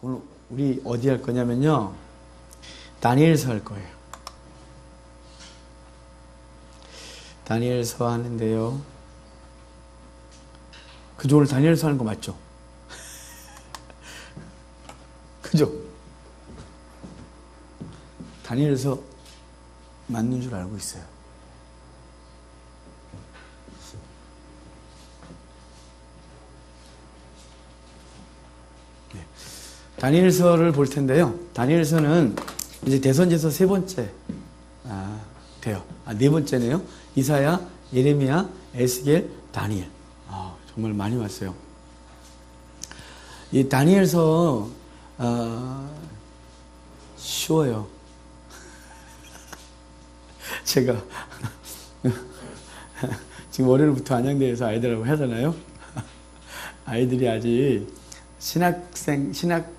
오늘 우리 어디 할 거냐면요. 다니엘서 할 거예요. 다니엘서 하는데요. 그죠? 오늘 다니엘서 하는 거 맞죠? 그죠? 다니엘서 맞는 줄 알고 있어요. 네. 다니엘서를 볼 텐데요. 다니엘서는 이제 대선지서 세 번째 돼요. 네 번째네요. 이사야, 예레미야, 에스겔, 다니엘. 정말 많이 왔어요. 이 다니엘서 쉬워요. 제가 지금 월요일부터 안양대에서 아이들하고 하잖아요. 아이들이 아직 신학대학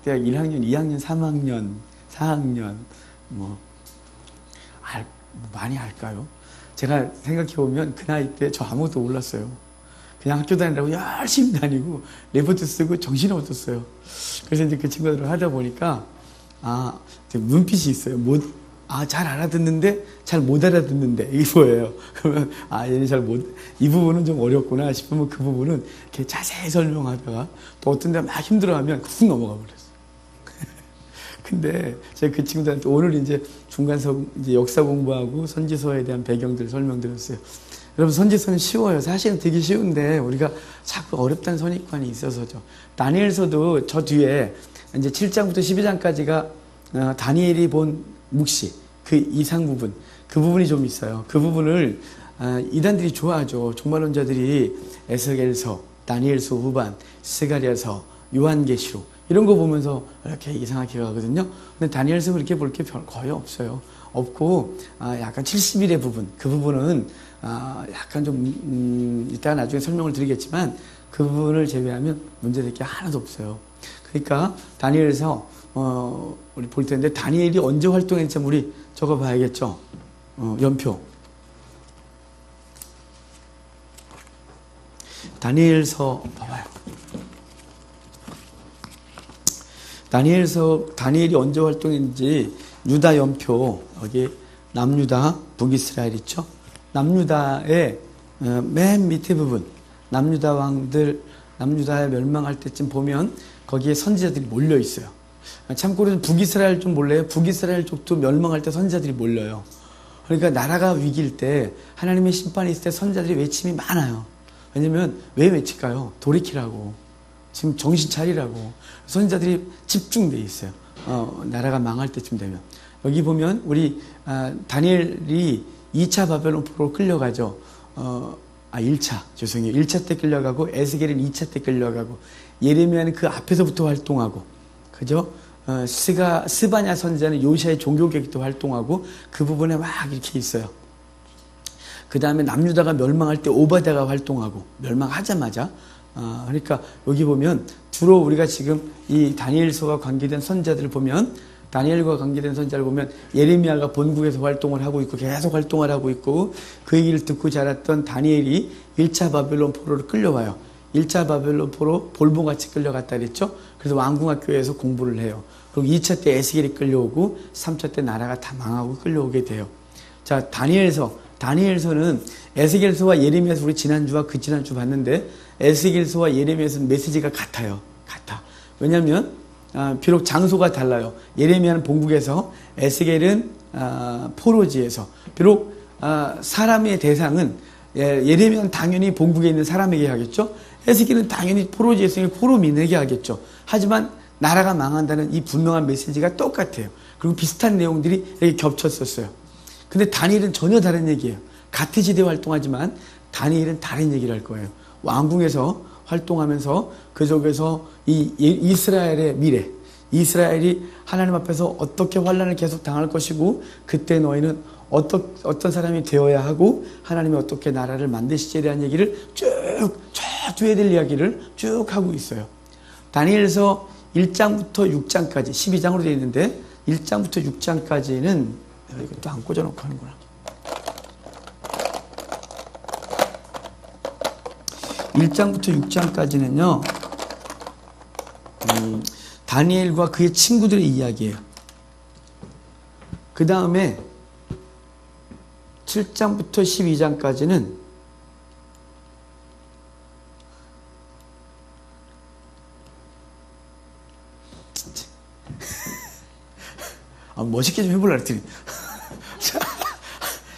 1학년, 2학년, 3학년, 4학년 많이 알까요? 제가 생각해보면 그 나이 때 저 아무것도 몰랐어요. 그냥 학교 다니라고 열심히 다니고 레포트 쓰고 정신이 없었어요. 그래서 이제 그 친구들을 하다 보니까 눈빛이 있어요. 잘 알아듣는데 잘 못 알아듣는데 이게 뭐예요? 그러면 얘는 잘 못, 이 부분은 좀 어렵구나 싶으면 그 부분은 이렇게 자세히 설명하다가 또 어떤 데 막 힘들어하면 훅 넘어가 버렸어요. 근데 제가 그 친구들한테 오늘 이제 중간서 이제 역사 공부하고 선지서에 대한 배경들 설명드렸어요. 여러분, 선지서는 쉬워요. 사실은 되게 쉬운데 우리가 자꾸 어렵다는 선입관이 있어서죠. 다니엘서도 저 뒤에 이제 7장부터 12장까지가 다니엘이 본 묵시, 그 이상 부분, 그 부분이 좀 있어요. 그 부분을 이단들이 좋아하죠. 종말론자들이 에스겔서, 다니엘서 후반, 스가랴서, 요한계시록 이런 거 보면서 이렇게 이상하게 가거든요. 근데 다니엘서 그렇게 볼 게 거의 없어요. 없고 약간 70일의 부분, 그 부분은 약간 좀 이따가 나중에 설명을 드리겠지만 그 부분을 제외하면 문제될 게 하나도 없어요. 그러니까 다니엘서 우리 볼 텐데 다니엘이 언제 활동했는지 우리 적어봐야겠죠. 연표. 다니엘서 봐봐요. 다니엘이 언제 활동했는지 유다 연표, 여기 남유다, 북이스라엘 있죠? 남유다의 맨 밑에 부분, 남유다 왕들, 남유다에 멸망할 때쯤 보면 거기에 선지자들이 몰려 있어요. 참고로 북이스라엘 쪽 몰라요? 북이스라엘 쪽도 멸망할 때 선지자들이 몰려요. 그러니까 나라가 위기일 때, 하나님의 심판이 있을 때 선지자들이 외침이 많아요. 왜냐면 왜 외칠까요? 돌이키라고. 지금 정신 차리라고. 선지자들이 집중돼 있어요. 나라가 망할 때쯤 되면. 여기 보면 우리 다니엘이 2차 바벨론 포로로 끌려가죠. 1차, 죄송해요. 1차 때 끌려가고, 에스겔은 2차 때 끌려가고, 예레미야는 그 앞에서부터 활동하고, 그죠? 스바냐 선지자는 요시아의 종교개혁 때 활동하고, 그 부분에 막 이렇게 있어요. 그 다음에 남유다가 멸망할 때 오바댜가 활동하고, 멸망하자마자, 그러니까 여기 보면 주로 우리가 지금 이 다니엘서와 관계된 선지자들을 보면, 다니엘과 관계된 선지자를 보면 예레미야가 본국에서 활동을 하고 있고 계속 활동을 하고 있고, 그 얘기를 듣고 자랐던 다니엘이 1차 바벨론 포로를 끌려와요. 1차 바벨론 포로 볼모같이 끌려갔다 그랬죠. 그래서 왕궁학교에서 공부를 해요. 그리고 2차 때 에스겔이 끌려오고 3차 때 나라가 다 망하고 끌려오게 돼요. 자, 다니엘서는 에스겔서와 예레미야서 우리 지난주와 그 지난주 봤는데 에스겔서와 예레미야서는 메시지가 같아요. 같아. 왜냐하면 비록 장소가 달라요. 예레미야는 본국에서, 에스겔은 포로지에서. 비록 사람의 대상은 예레미야는 당연히 본국에 있는 사람에게 하겠죠. 에스겔은 당연히 포로지에서 포로민에게 하겠죠. 하지만 나라가 망한다는 이 분명한 메시지가 똑같아요. 그리고 비슷한 내용들이 이렇게 겹쳤었어요. 근데 다니엘은 전혀 다른 얘기예요. 같은 시대에 활동하지만 다니엘은 다른 얘기를 할 거예요. 왕궁에서 활동하면서 그 속에서 이 이스라엘의 미래, 이스라엘이 하나님 앞에서 어떻게 환난을 계속 당할 것이고, 그때 너희는 어떤 사람이 되어야 하고 하나님이 어떻게 나라를 만드시지에 대한 얘기를 저 뒤에 될 이야기를 쭉 하고 있어요. 다니엘서 1장부터 6장까지 12장으로 되어 있는데 1장부터 6장까지는 이것도 안 꽂아놓고 하는구나. 1장부터 6장까지는요 다니엘과 그의 친구들의 이야기예요. 그 다음에 7장부터 12장까지는 멋있게 좀 해보려고 했더니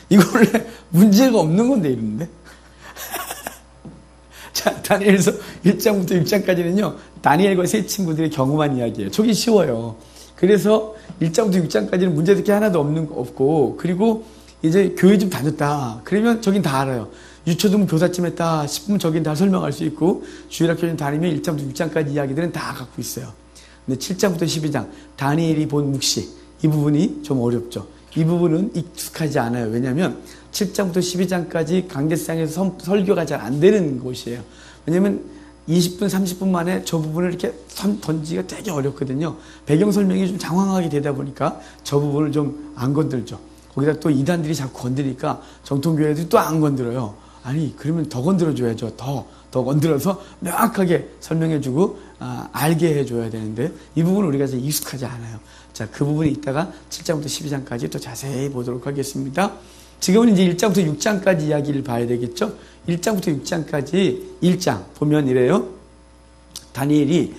이거 원래 문제가 없는 건데 이러는데. 자, 다니엘서 1장부터 6장까지는요 다니엘과 세 친구들의 경험한 이야기예요. 저기 쉬워요. 그래서 1장부터 6장까지는 문제될 게 하나도 없고, 그리고 이제 교회 좀 다녔다 그러면 저긴 다 알아요. 유초등 교사쯤 했다 싶으면 저긴 다 설명할 수 있고, 주일학교 좀 다니면 1장부터 6장까지 이야기들은 다 갖고 있어요. 근데 7장부터 12장 다니엘이 본 묵시, 이 부분이 좀 어렵죠. 이 부분은 익숙하지 않아요. 왜냐하면 7장부터 12장까지 강대상에서 설교가 잘 안 되는 곳이에요. 왜냐하면 20분, 30분 만에 저 부분을 이렇게 던지기가 되게 어렵거든요. 배경 설명이 좀 장황하게 되다 보니까 저 부분을 좀 안 건들죠. 거기다 또 이단들이 자꾸 건드니까 정통교회들이 또 안 건드려요. 아니, 그러면 더 건드려줘야죠. 더 건드려서 명확하게 설명해주고 알게 해줘야 되는데 이 부분은 우리가 이제 익숙하지 않아요. 자, 그 부분이 이따가 7장부터 12장까지 또 자세히 보도록 하겠습니다. 지금은 이제 1장부터 6장까지 이야기를 봐야 되겠죠. 1장부터 6장까지 1장 보면 이래요. 다니엘이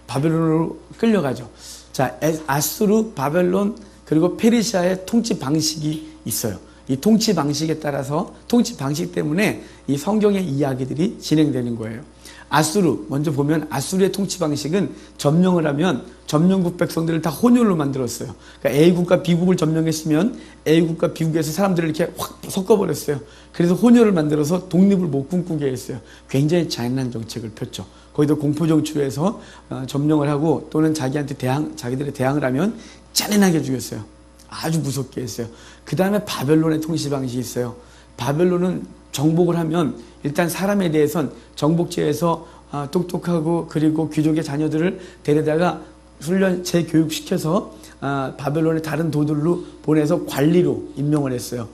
바벨론으로 끌려가죠. 자, 아수르, 바벨론 그리고 페르시아의 통치 방식이 있어요. 이 통치 방식에 따라서 통치 방식 때문에 이 성경의 이야기들이 진행되는 거예요. 아수르 먼저 보면 아수르의 통치 방식은 점령을 하면 점령국 백성들을 다 혼혈로 만들었어요. 그러니까 A국과 B국을 점령했으면 A국과 B국에서 사람들을 이렇게 확 섞어버렸어요. 그래서 혼혈을 만들어서 독립을 못 꿈꾸게 했어요. 굉장히 잔인한 정책을 폈죠. 거기도 공포정치로 점령을 하고 또는 자기들의 대항을 하면 잔인하게 죽였어요. 아주 무섭게 했어요. 그 다음에 바벨론의 통치 방식이 있어요. 바벨론은 정복을 하면 일단 사람에 대해선 정복지에서 똑똑하고 그리고 귀족의 자녀들을 데려다가 훈련 재교육시켜서 바벨론의 다른 도들로 보내서 관리로 임명을 했어요.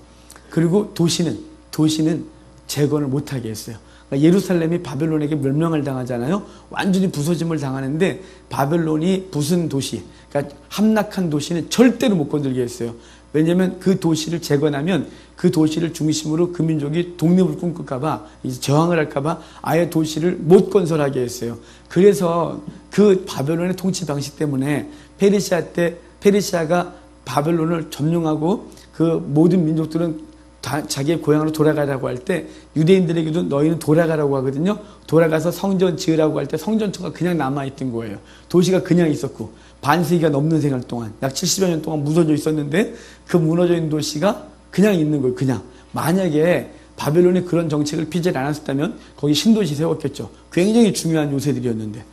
그리고 도시는 재건을 못하게 했어요. 그러니까 예루살렘이 바벨론에게 멸망을 당하잖아요. 완전히 부서짐을 당하는데 바벨론이 부순 도시, 그러니까 함락한 도시는 절대로 못 건들게 했어요. 왜냐하면 그 도시를 재건하면 그 도시를 중심으로 그 민족이 독립을 꿈꿀까봐, 이제 저항을 할까봐 아예 도시를 못 건설하게 했어요. 그래서 그 바벨론의 통치 방식 때문에 페르시아가 바벨론을 점령하고 그 모든 민족들은 다 자기의 고향으로 돌아가라고 할 때 유대인들에게도 너희는 돌아가라고 하거든요. 돌아가서 성전 지으라고 할 때 성전처가 그냥 남아있던 거예요. 도시가 그냥 있었고 반세기가 넘는 생활 동안 약 70여 년 동안 무너져 있었는데 그 무너져 있는 도시가 그냥 있는 거예요. 그냥. 만약에 바벨론이 그런 정책을 피지 않았었다면 거기 신도시 세웠겠죠. 굉장히 중요한 요새들이었는데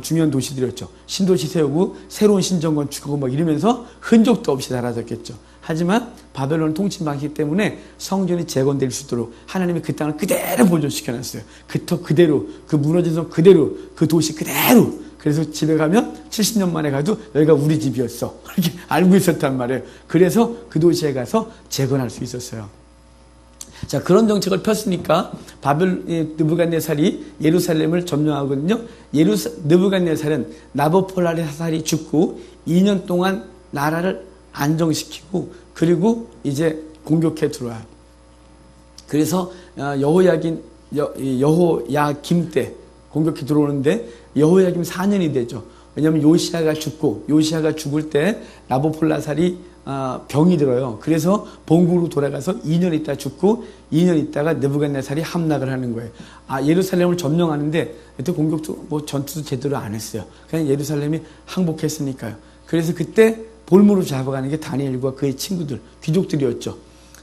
중요한 도시들이었죠. 신도시 세우고 새로운 신정건 주고 막 이러면서 흔적도 없이 사라졌겠죠. 하지만 바벨론 통치 방식 때문에 성전이 재건될 수 있도록 하나님이 그 땅을 그대로 보존시켜놨어요. 그 터 그대로, 그 무너진 성 그대로, 그 도시 그대로. 그래서 집에 가면 70년 만에 가도 여기가 우리 집이었어. 이렇게 알고 있었단 말이에요. 그래서 그 도시에 가서 재건할 수 있었어요. 자, 그런 정책을 폈으니까 느부갓네살이 예루살렘을 점령하거든요. 느부갓네살은 나보폴라사살이 죽고 2년 동안 나라를 안정시키고 그리고 이제 공격해 들어와요. 그래서 여호야김 때 공격해 들어오는데 여호야김 4년이 되죠. 왜냐하면 요시야가 죽을 때 나보폴라살이 병이 들어요. 그래서 본국으로 돌아가서 2년 있다 죽고 2년 있다가 느부갓네살이 함락을 하는 거예요. 예루살렘을 점령하는데 그때 공격도 전투도 제대로 안 했어요. 그냥 예루살렘이 항복했으니까요. 그래서 그때 볼모로 잡아가는 게 다니엘과 그의 친구들, 귀족들이었죠.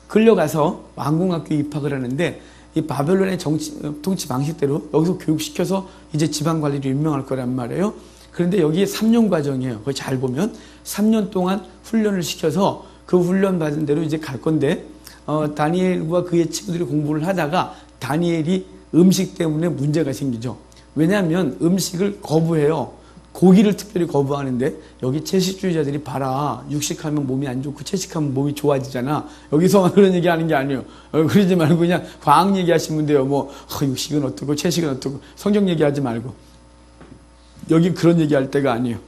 끌려가서 왕궁학교에 입학을 하는데 이 바벨론의 통치 방식대로 여기서 교육시켜서 이제 지방관리로 임명할 거란 말이에요. 그런데 여기에 3년 과정이에요. 거기 잘 보면 3년 동안 훈련을 시켜서 그 훈련 받은 대로 이제 갈 건데 다니엘과 그의 친구들이 공부를 하다가 다니엘이 음식 때문에 문제가 생기죠. 왜냐하면 음식을 거부해요. 고기를 특별히 거부하는데 여기 채식주의자들이 봐라. 육식하면 몸이 안 좋고 채식하면 몸이 좋아지잖아. 여기서 그런 얘기하는 게 아니에요. 그러지 말고 그냥 과학 얘기하시면 돼요. 육식은 어떻고 채식은 어떻고 성경 얘기하지 말고. 여기 그런 얘기할 때가 아니에요.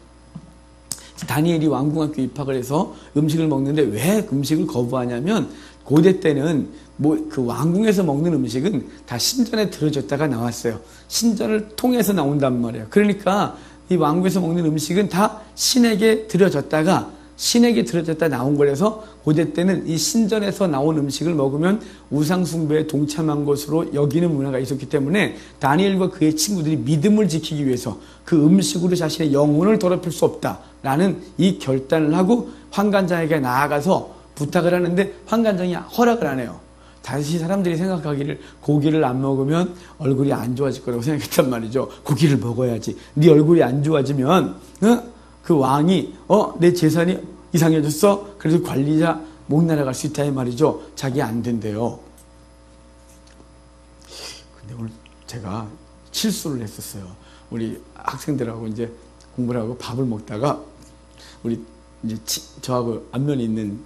다니엘이 왕궁학교 입학을 해서 음식을 먹는데 왜 음식을 거부하냐면 고대 때는 뭐 그 왕궁에서 먹는 음식은 다 신전에 들어졌다가 나왔어요. 신전을 통해서 나온단 말이에요. 그러니까 이 왕궁에서 먹는 음식은 다 신에게 들어졌다가 나온 거라서 고대 때는 이 신전에서 나온 음식을 먹으면 우상숭배에 동참한 것으로 여기는 문화가 있었기 때문에 다니엘과 그의 친구들이 믿음을 지키기 위해서 그 음식으로 자신의 영혼을 더럽힐 수 없다라는 이 결단을 하고 환관장에게 나아가서 부탁을 하는데 환관장이 허락을 안 해요. 다시 사람들이 생각하기를 고기를 안 먹으면 얼굴이 안 좋아질 거라고 생각했단 말이죠. 고기를 먹어야지. 네 얼굴이 안 좋아지면 그 왕이 내 재산이 이상해졌어? 그래서 관리자 못 날아갈 수 있다 이 말이죠. 자기 안 된대요. 근데 오늘 제가 실수를 했었어요. 우리 학생들하고 이제 공부를 하고 밥을 먹다가 우리 이제 저하고 앞면에 있는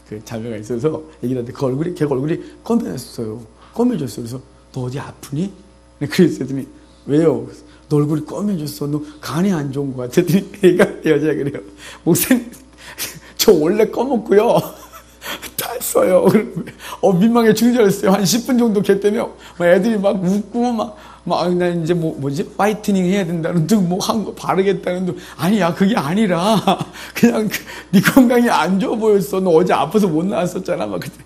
그 자매가 있어서 얘기를 하는데 걔가 얼굴이 검해졌어요. 그래서 너 어디 아프니? 그랬더니 왜요? 너 얼굴이 검해졌어. 너 간이 안 좋은 것 같아. 얘가 여자가 그래요. 목사님, 저 원래 검었고요. 땄어요. 민망해 죽는 줄 알았어요. 한 10분 정도 걔 때문에 애들이 막 웃고 나 이제 뭐지? 화이트닝 해야 된다는 둥, 한 거 바르겠다는 둥. 아니야, 그게 아니라, 그냥, 네 건강이 안 좋아 보였어. 너 어제 아파서 못 나왔었잖아. 막 그때.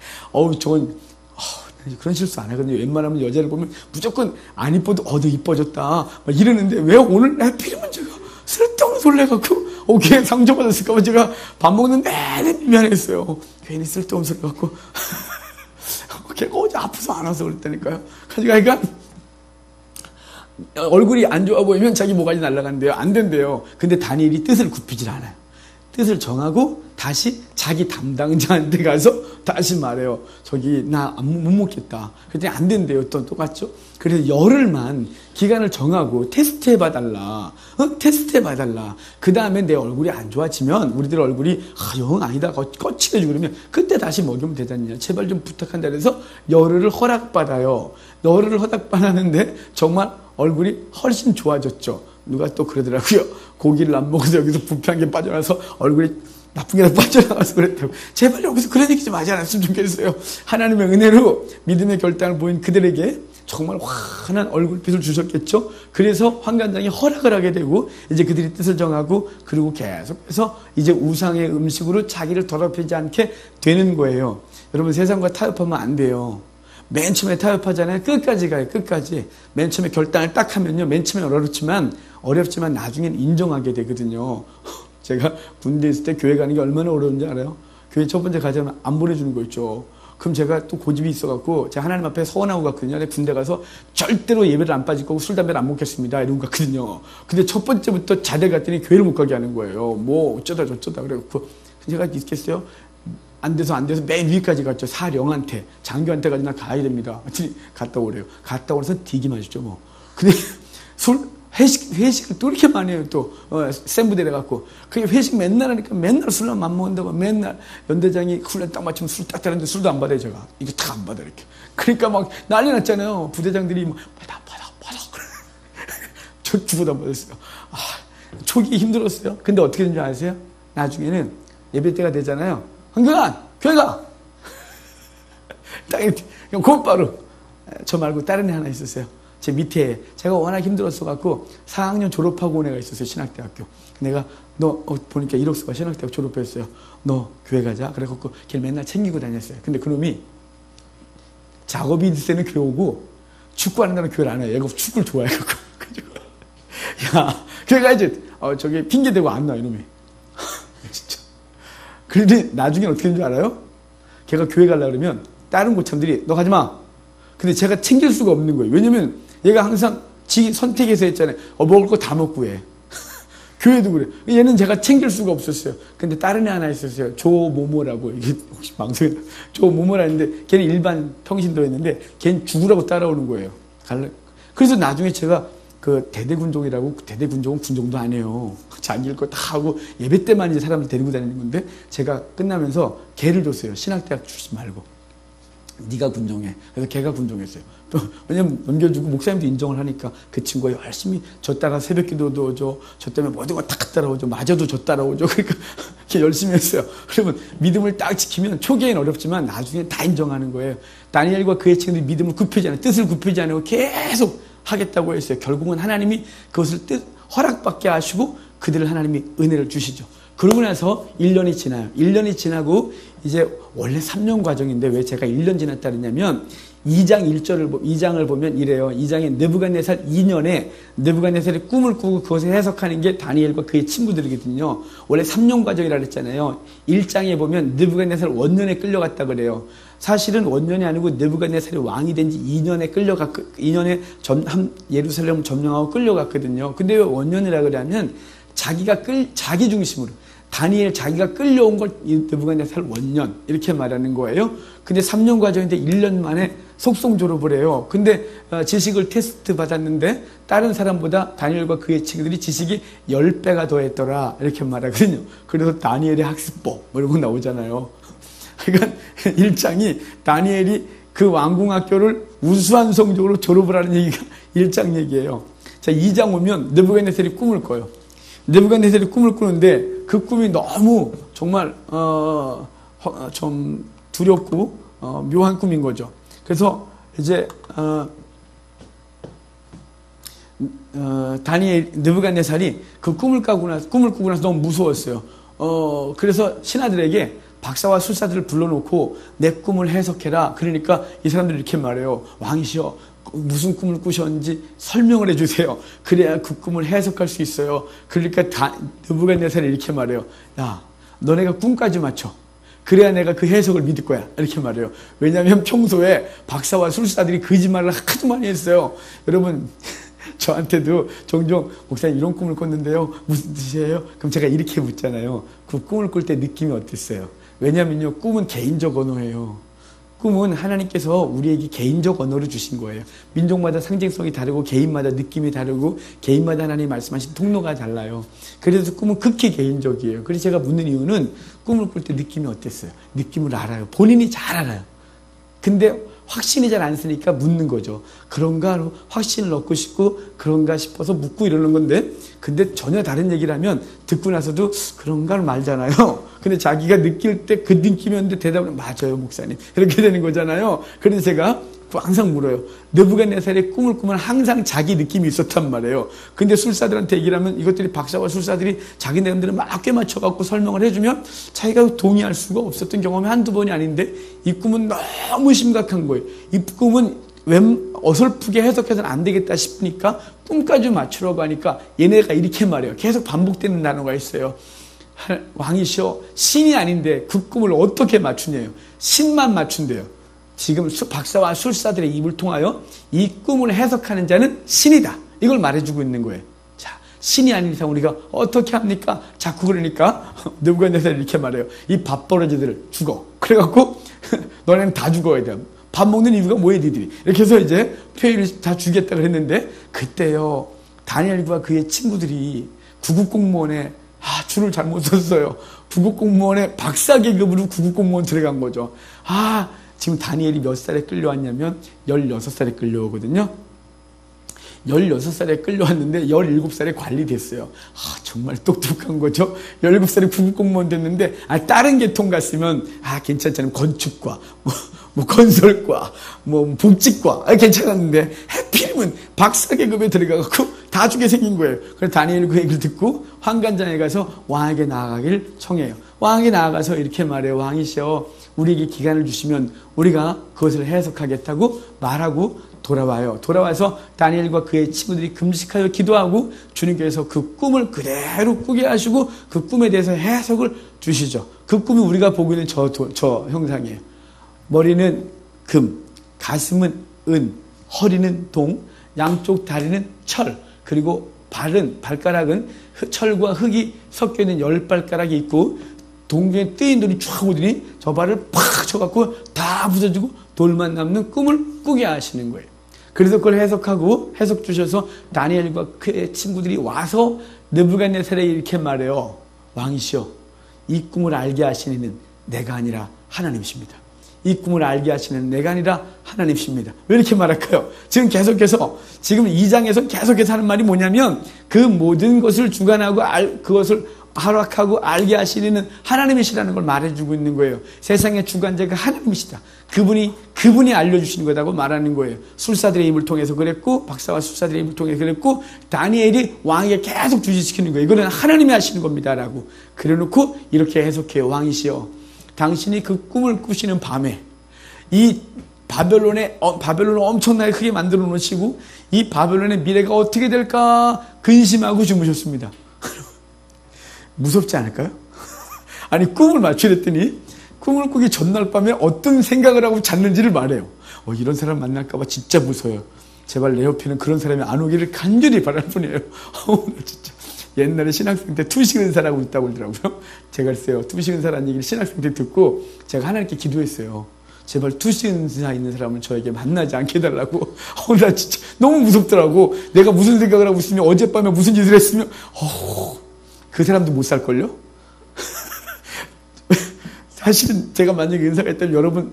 그런 실수 안 하거든요. 웬만하면 여자를 보면 무조건 안 이뻐도, 너 이뻐졌다. 막 이러는데, 왜 오늘 해필이면 제가 쓸데없는 소리 해갖고, 걔 상처받았을까봐 제가 밥 먹는 내내 미안했어요. 괜히 쓸데없는 소리 해갖고. 걔가 어제 아파서 안 와서 그랬다니까요. 그러니까, 얼굴이 안 좋아 보이면 자기 모가지 날아간대요. 안 된대요. 근데 다니엘이 뜻을 굽히질 않아요. 뜻을 정하고 다시 자기 담당자한테 가서 다시 말해요. 저기 나 못 먹겠다. 그랬더니 안 된대요. 또 똑같죠? 그래서 열흘만 기간을 정하고 테스트해봐달라. 테스트해봐달라. 그 다음에 내 얼굴이 안 좋아지면 우리들 얼굴이 영 아니다. 꺼치해주고 그러면 그때 다시 먹이면 되잖냐. 제발 좀 부탁한다. 그래서 열흘을 허락받아요. 열흘을 허락받았는데 정말 얼굴이 훨씬 좋아졌죠. 누가 또 그러더라고요. 고기를 안 먹어서 여기서 부패한 게 빠져나서 얼굴이 나쁜 게 빠져나가서 그랬다고. 제발 여기서 그런 얘기 좀 하지 않았으면 좋겠어요. 하나님의 은혜로 믿음의 결단을 보인 그들에게 정말 환한 얼굴빛을 주셨겠죠. 그래서 환관장이 허락을 하게 되고 이제 그들이 뜻을 정하고 그리고 계속해서 이제 우상의 음식으로 자기를 더럽히지 않게 되는 거예요. 여러분 세상과 타협하면 안 돼요. 맨 처음에 타협하잖아요. 끝까지 가요. 끝까지. 맨 처음에 결단을 딱 하면요. 맨 처음엔 어렵지만 나중엔 인정하게 되거든요. 제가 군대에 있을 때 교회 가는 게 얼마나 어려운지 알아요? 교회 첫 번째 가자면 안 보내주는 거 있죠. 그럼 제가 또 고집이 있어갖고 제가 하나님 앞에 서원하고 갔거든요. 군대 가서 절대로 예배를 안 빠질 거고 술, 담배를 안 먹겠습니다. 이러고 갔거든요. 근데 첫 번째부터 자대 갔더니 교회를 못 가게 하는 거예요. 뭐 어쩌다 저쩌다 그래갖고 제가 있겠어요? 안 돼서 맨 위까지 갔죠. 사령한테, 장교한테까지 나 가야 됩니다. 갔다 오래요. 갔다 오면서 디기 맞았죠, 뭐. 근데 회식을 또 이렇게 많이 해요, 또. 센 부대래 갖고. 그게 회식 맨날 하니까 맨날 술만 맘먹는다고 맨날 연대장이 훈련 딱 맞추면 술 딱 따는데 술도 안 받아요, 제가. 이거 다 안 받아, 이렇게. 그러니까 막 난리 났잖아요. 부대장들이 막, 받아. 저 죽어도 안 받았어요. 초기 힘들었어요. 근데 어떻게 된지 아세요? 나중에는 예배 때가 되잖아요. 황교안, 교회 가! 딱 이렇게, 곧바로. 저 말고 다른 애 하나 있었어요. 제 밑에, 제가 워낙 힘들었어갖고, 4학년 졸업하고 온 애가 있었어요, 신학대학교. 내가, 보니까 이력서가 신학대학교 졸업했어요. 너 교회 가자. 그래갖고, 걔를 맨날 챙기고 다녔어요. 근데 그놈이, 작업이 있을 때는 교회 오고, 축구하는 날은 교회를 안 해요. 얘가 축구를 좋아해갖고. 야, 교회 가야지. 저기 핑계대고 안 나, 이놈이. 진짜. 그런데 나중에 어떻게 되는 줄 알아요? 걔가 교회 가려고 그러면 다른 고참들이 너 가지 마. 근데 제가 챙길 수가 없는 거예요. 왜냐면 얘가 항상 지 선택해서 했잖아요. 먹을 거 다 먹고 해. 교회도 그래. 얘는 제가 챙길 수가 없었어요. 근데 다른 애 하나 있었어요. 조모모라고. 이게 혹시 방송에 조모모라는데 걔는 일반 평신도였는데 걔는 죽으라고 따라오는 거예요. 그래서 나중에 제가 그 대대군종이라고, 대대군종은 군종도 안 해요. 자기 일 거 다 하고 예배 때만 이제 사람을 데리고 다니는 건데 제가 끝나면서 걔를 줬어요. 신학대학 출신 말고. 네가 군종해. 그래서 걔가 군종했어요. 또 왜냐면 넘겨주고 목사님도 인정을 하니까 그 친구가 열심히 저 따라 새벽 기도도 오죠. 저 때문에 모든 거 다 따라오죠. 맞아도 저 따라오죠. 그러니까 이렇게 열심히 했어요. 그러면 믿음을 딱 지키면 초기엔 어렵지만 나중에 다 인정하는 거예요. 다니엘과 그의 친구들이 믿음을 굽히지 않아요. 뜻을 굽히지 않고 계속 하겠다고 했어요. 결국은 하나님이 그것을 허락받게 하시고 그들을 하나님이 은혜를 주시죠. 그러고 나서 1년이 지나요. 1년이 지나고 이제 원래 3년 과정인데 왜 제가 1년 지났다 그러냐면 2장을 보면 이래요. 2장에 느부갓네살 2년에 느부갓네살이 꿈을 꾸고 그것을 해석하는 게 다니엘과 그의 친구들이거든요. 원래 3년 과정이라 그랬잖아요. 1장에 보면 느부갓네살 원년에 끌려갔다 그래요. 사실은 원년이 아니고 느부갓네살이 왕이 된 지 2년에 끌려갔고 2년에 예루살렘을 점령하고 끌려갔거든요. 근데 왜 원년이라 그러냐면 자기 중심으로 다니엘 자기가 끌려온 걸 느부갓네살 원년 이렇게 말하는 거예요. 근데 3년 과정인데 1년 만에 속성 졸업을 해요. 근데 지식을 테스트 받았는데 다른 사람보다 다니엘과 그의 친구들이 지식이 10배가 더했더라 이렇게 말하거든요. 그래서 다니엘의 학습법 뭐 이런 거 나오잖아요. 그러니까 1장이 다니엘이 그 왕궁학교를 우수한 성적으로 졸업을 하는 얘기가 1장 얘기예요. 자, 2장 오면 느부갓네살이 꿈을 꿔요. 느부갓네살이 꿈을 꾸는데 그 꿈이 너무 정말 좀 두렵고 묘한 꿈인 거죠. 그래서 이제 느부갓네살이 그 꿈을 꾸고 나서 너무 무서웠어요. 그래서 신하들에게 박사와 술사들을 불러놓고 내 꿈을 해석해라. 그러니까 이 사람들이 이렇게 말해요. 왕이시여, 무슨 꿈을 꾸셨는지 설명을 해주세요. 그래야 그 꿈을 해석할 수 있어요. 그러니까 느부갓네살이 이렇게 말해요. 야, 너네가 꿈까지 맞춰. 그래야 내가 그 해석을 믿을 거야. 이렇게 말해요. 왜냐하면 평소에 박사와 술사들이 거짓말을 하도 많이 했어요. 여러분, 저한테도 종종 목사님 이런 꿈을 꿨는데요. 무슨 뜻이에요? 그럼 제가 이렇게 묻잖아요. 그 꿈을 꿀 때 느낌이 어땠어요? 왜냐면요, 꿈은 개인적 언어예요. 꿈은 하나님께서 우리에게 개인적 언어를 주신 거예요. 민족마다 상징성이 다르고 개인마다 느낌이 다르고 개인마다 하나님이 말씀하신 통로가 달라요. 그래서 꿈은 극히 개인적이에요. 그래서 제가 묻는 이유는 꿈을 꿀 때 느낌이 어땠어요? 느낌을 알아요. 본인이 잘 알아요. 근데 확신이 잘 안 쓰니까 묻는 거죠. 그런가? 확신을 얻고 싶고 그런가 싶어서 묻고 이러는 건데, 근데 전혀 다른 얘기를 하면 듣고 나서도 그런가를 말잖아요. 근데 자기가 느낄 때 그 느낌이었는데 대답은 맞아요, 목사님. 이렇게 되는 거잖아요. 그래서 제가 항상 물어요. 느부갓네살의 꿈을 꾸면 항상 자기 느낌이 있었단 말이에요. 근데 술사들한테 얘기를 하면 이것들이 박사와 술사들이 자기 내용들을 막 꿰맞춰갖고 설명을 해주면 자기가 동의할 수가 없었던 경험이 한두 번이 아닌데 이 꿈은 너무 심각한 거예요. 이 꿈은 어설프게 해석해서는 안 되겠다 싶으니까 꿈까지 맞추려고 하니까 얘네가 이렇게 말해요. 계속 반복되는 단어가 있어요. 왕이시여, 신이 아닌데 그 꿈을 어떻게 맞추냐요. 신만 맞춘대요. 지금 박사와 술사들의 입을 통하여 이 꿈을 해석하는 자는 신이다. 이걸 말해주고 있는 거예요. 자, 신이 아닌 이상 우리가 어떻게 합니까? 자꾸 그러니까 느부갓네살이 이렇게 말해요. 이 밥버러지들을 죽어. 그래갖고 너네는 다 죽어야 돼. 밥 먹는 이유가 뭐야 니들이. 이렇게 해서 이제 표현을 다 주겠다 그랬는데, 그때요 다니엘과 그의 친구들이 구급공무원에 줄을 잘못 섰어요. 구급공무원에 박사 계급으로 구급공무원 들어간 거죠. 지금 다니엘이 몇 살에 끌려왔냐면 16살에 끌려오거든요. 16살에 끌려왔는데 17살에 관리됐어요. 정말 똑똑한 거죠. 17살에 구급공무원 됐는데 다른 계통 갔으면 괜찮잖아요. 건축과 뭐 건설과 뭐 복지과 괜찮았는데 해필이면 박사 계급에 들어가갖고 다 죽게 생긴 거예요. 그래서 다니엘이 그 얘기를 듣고 환관장에 가서 왕에게 나아가길 청해요. 왕에게 나아가서 이렇게 말해요. 왕이시여, 우리에게 기간을 주시면 우리가 그것을 해석하겠다고 말하고 돌아와요. 돌아와서 다니엘과 그의 친구들이 금식하여 기도하고 주님께서 그 꿈을 그대로 꾸게 하시고 그 꿈에 대해서 해석을 주시죠. 그 꿈이 우리가 보고 있는 저 형상이에요. 머리는 금, 가슴은 은, 허리는 동, 양쪽 다리는 철, 그리고 발가락은 철과 흙이 섞여 있는 10발가락이 있고 동중에 뜨인 돌이 쫙 오더니 저 발을 팍 쳐갖고 다 부서지고 돌만 남는 꿈을 꾸게 하시는 거예요. 그래서 그걸 해석 주셔서 다니엘과 그의 친구들이 와서 느부갓네살에게 이렇게 말해요. 왕이시여, 이 꿈을 알게 하시는 이는 내가 아니라 하나님이십니다. 이 꿈을 알게 하시는 내가 아니라 하나님이십니다. 왜 이렇게 말할까요? 지금 계속해서 지금 2장에서 계속해서 하는 말이 뭐냐면 그 모든 것을 주관하고 그것을 허락하고 알게 하시는 하나님이시라는 걸 말해주고 있는 거예요. 세상의 주관자가 하나님이시다. 그분이 알려주시는 거다고 말하는 거예요. 술사들의 입을 통해서 그랬고, 박사와 술사들의 입을 통해서 그랬고, 다니엘이 왕에게 계속 주지시키는 거예요. 이거는 하나님이 하시는 겁니다라고. 그래놓고 이렇게 해석해요. 왕이시여, 당신이 그 꿈을 꾸시는 밤에 이 바벨론을 엄청나게 크게 만들어 놓으시고 이 바벨론의 미래가 어떻게 될까 근심하고 주무셨습니다. 무섭지 않을까요? 아니, 꿈을 맞추랬더니 꿈을 꾸기 전날 밤에 어떤 생각을 하고 잤는지를 말해요. 이런 사람 만날까봐 진짜 무서워요. 제발 내 옆에는 그런 사람이 안 오기를 간절히 바랄 뿐이에요. 진짜. 옛날에 신학생 때 투식은사라고 있다고 그러더라고요. 제가 글쎄요, 투식은사라는 얘기를 신학생 때 듣고 제가 하나님께 기도했어요. 제발 투식은사 있는 사람을 저에게 만나지 않게 해달라고. 나 진짜 너무 무섭더라고. 내가 무슨 생각을 하고 있으면 어젯밤에 무슨 짓을 했으면 그 사람도 못 살걸요? 사실은 제가 만약에 은사가 있다면 여러분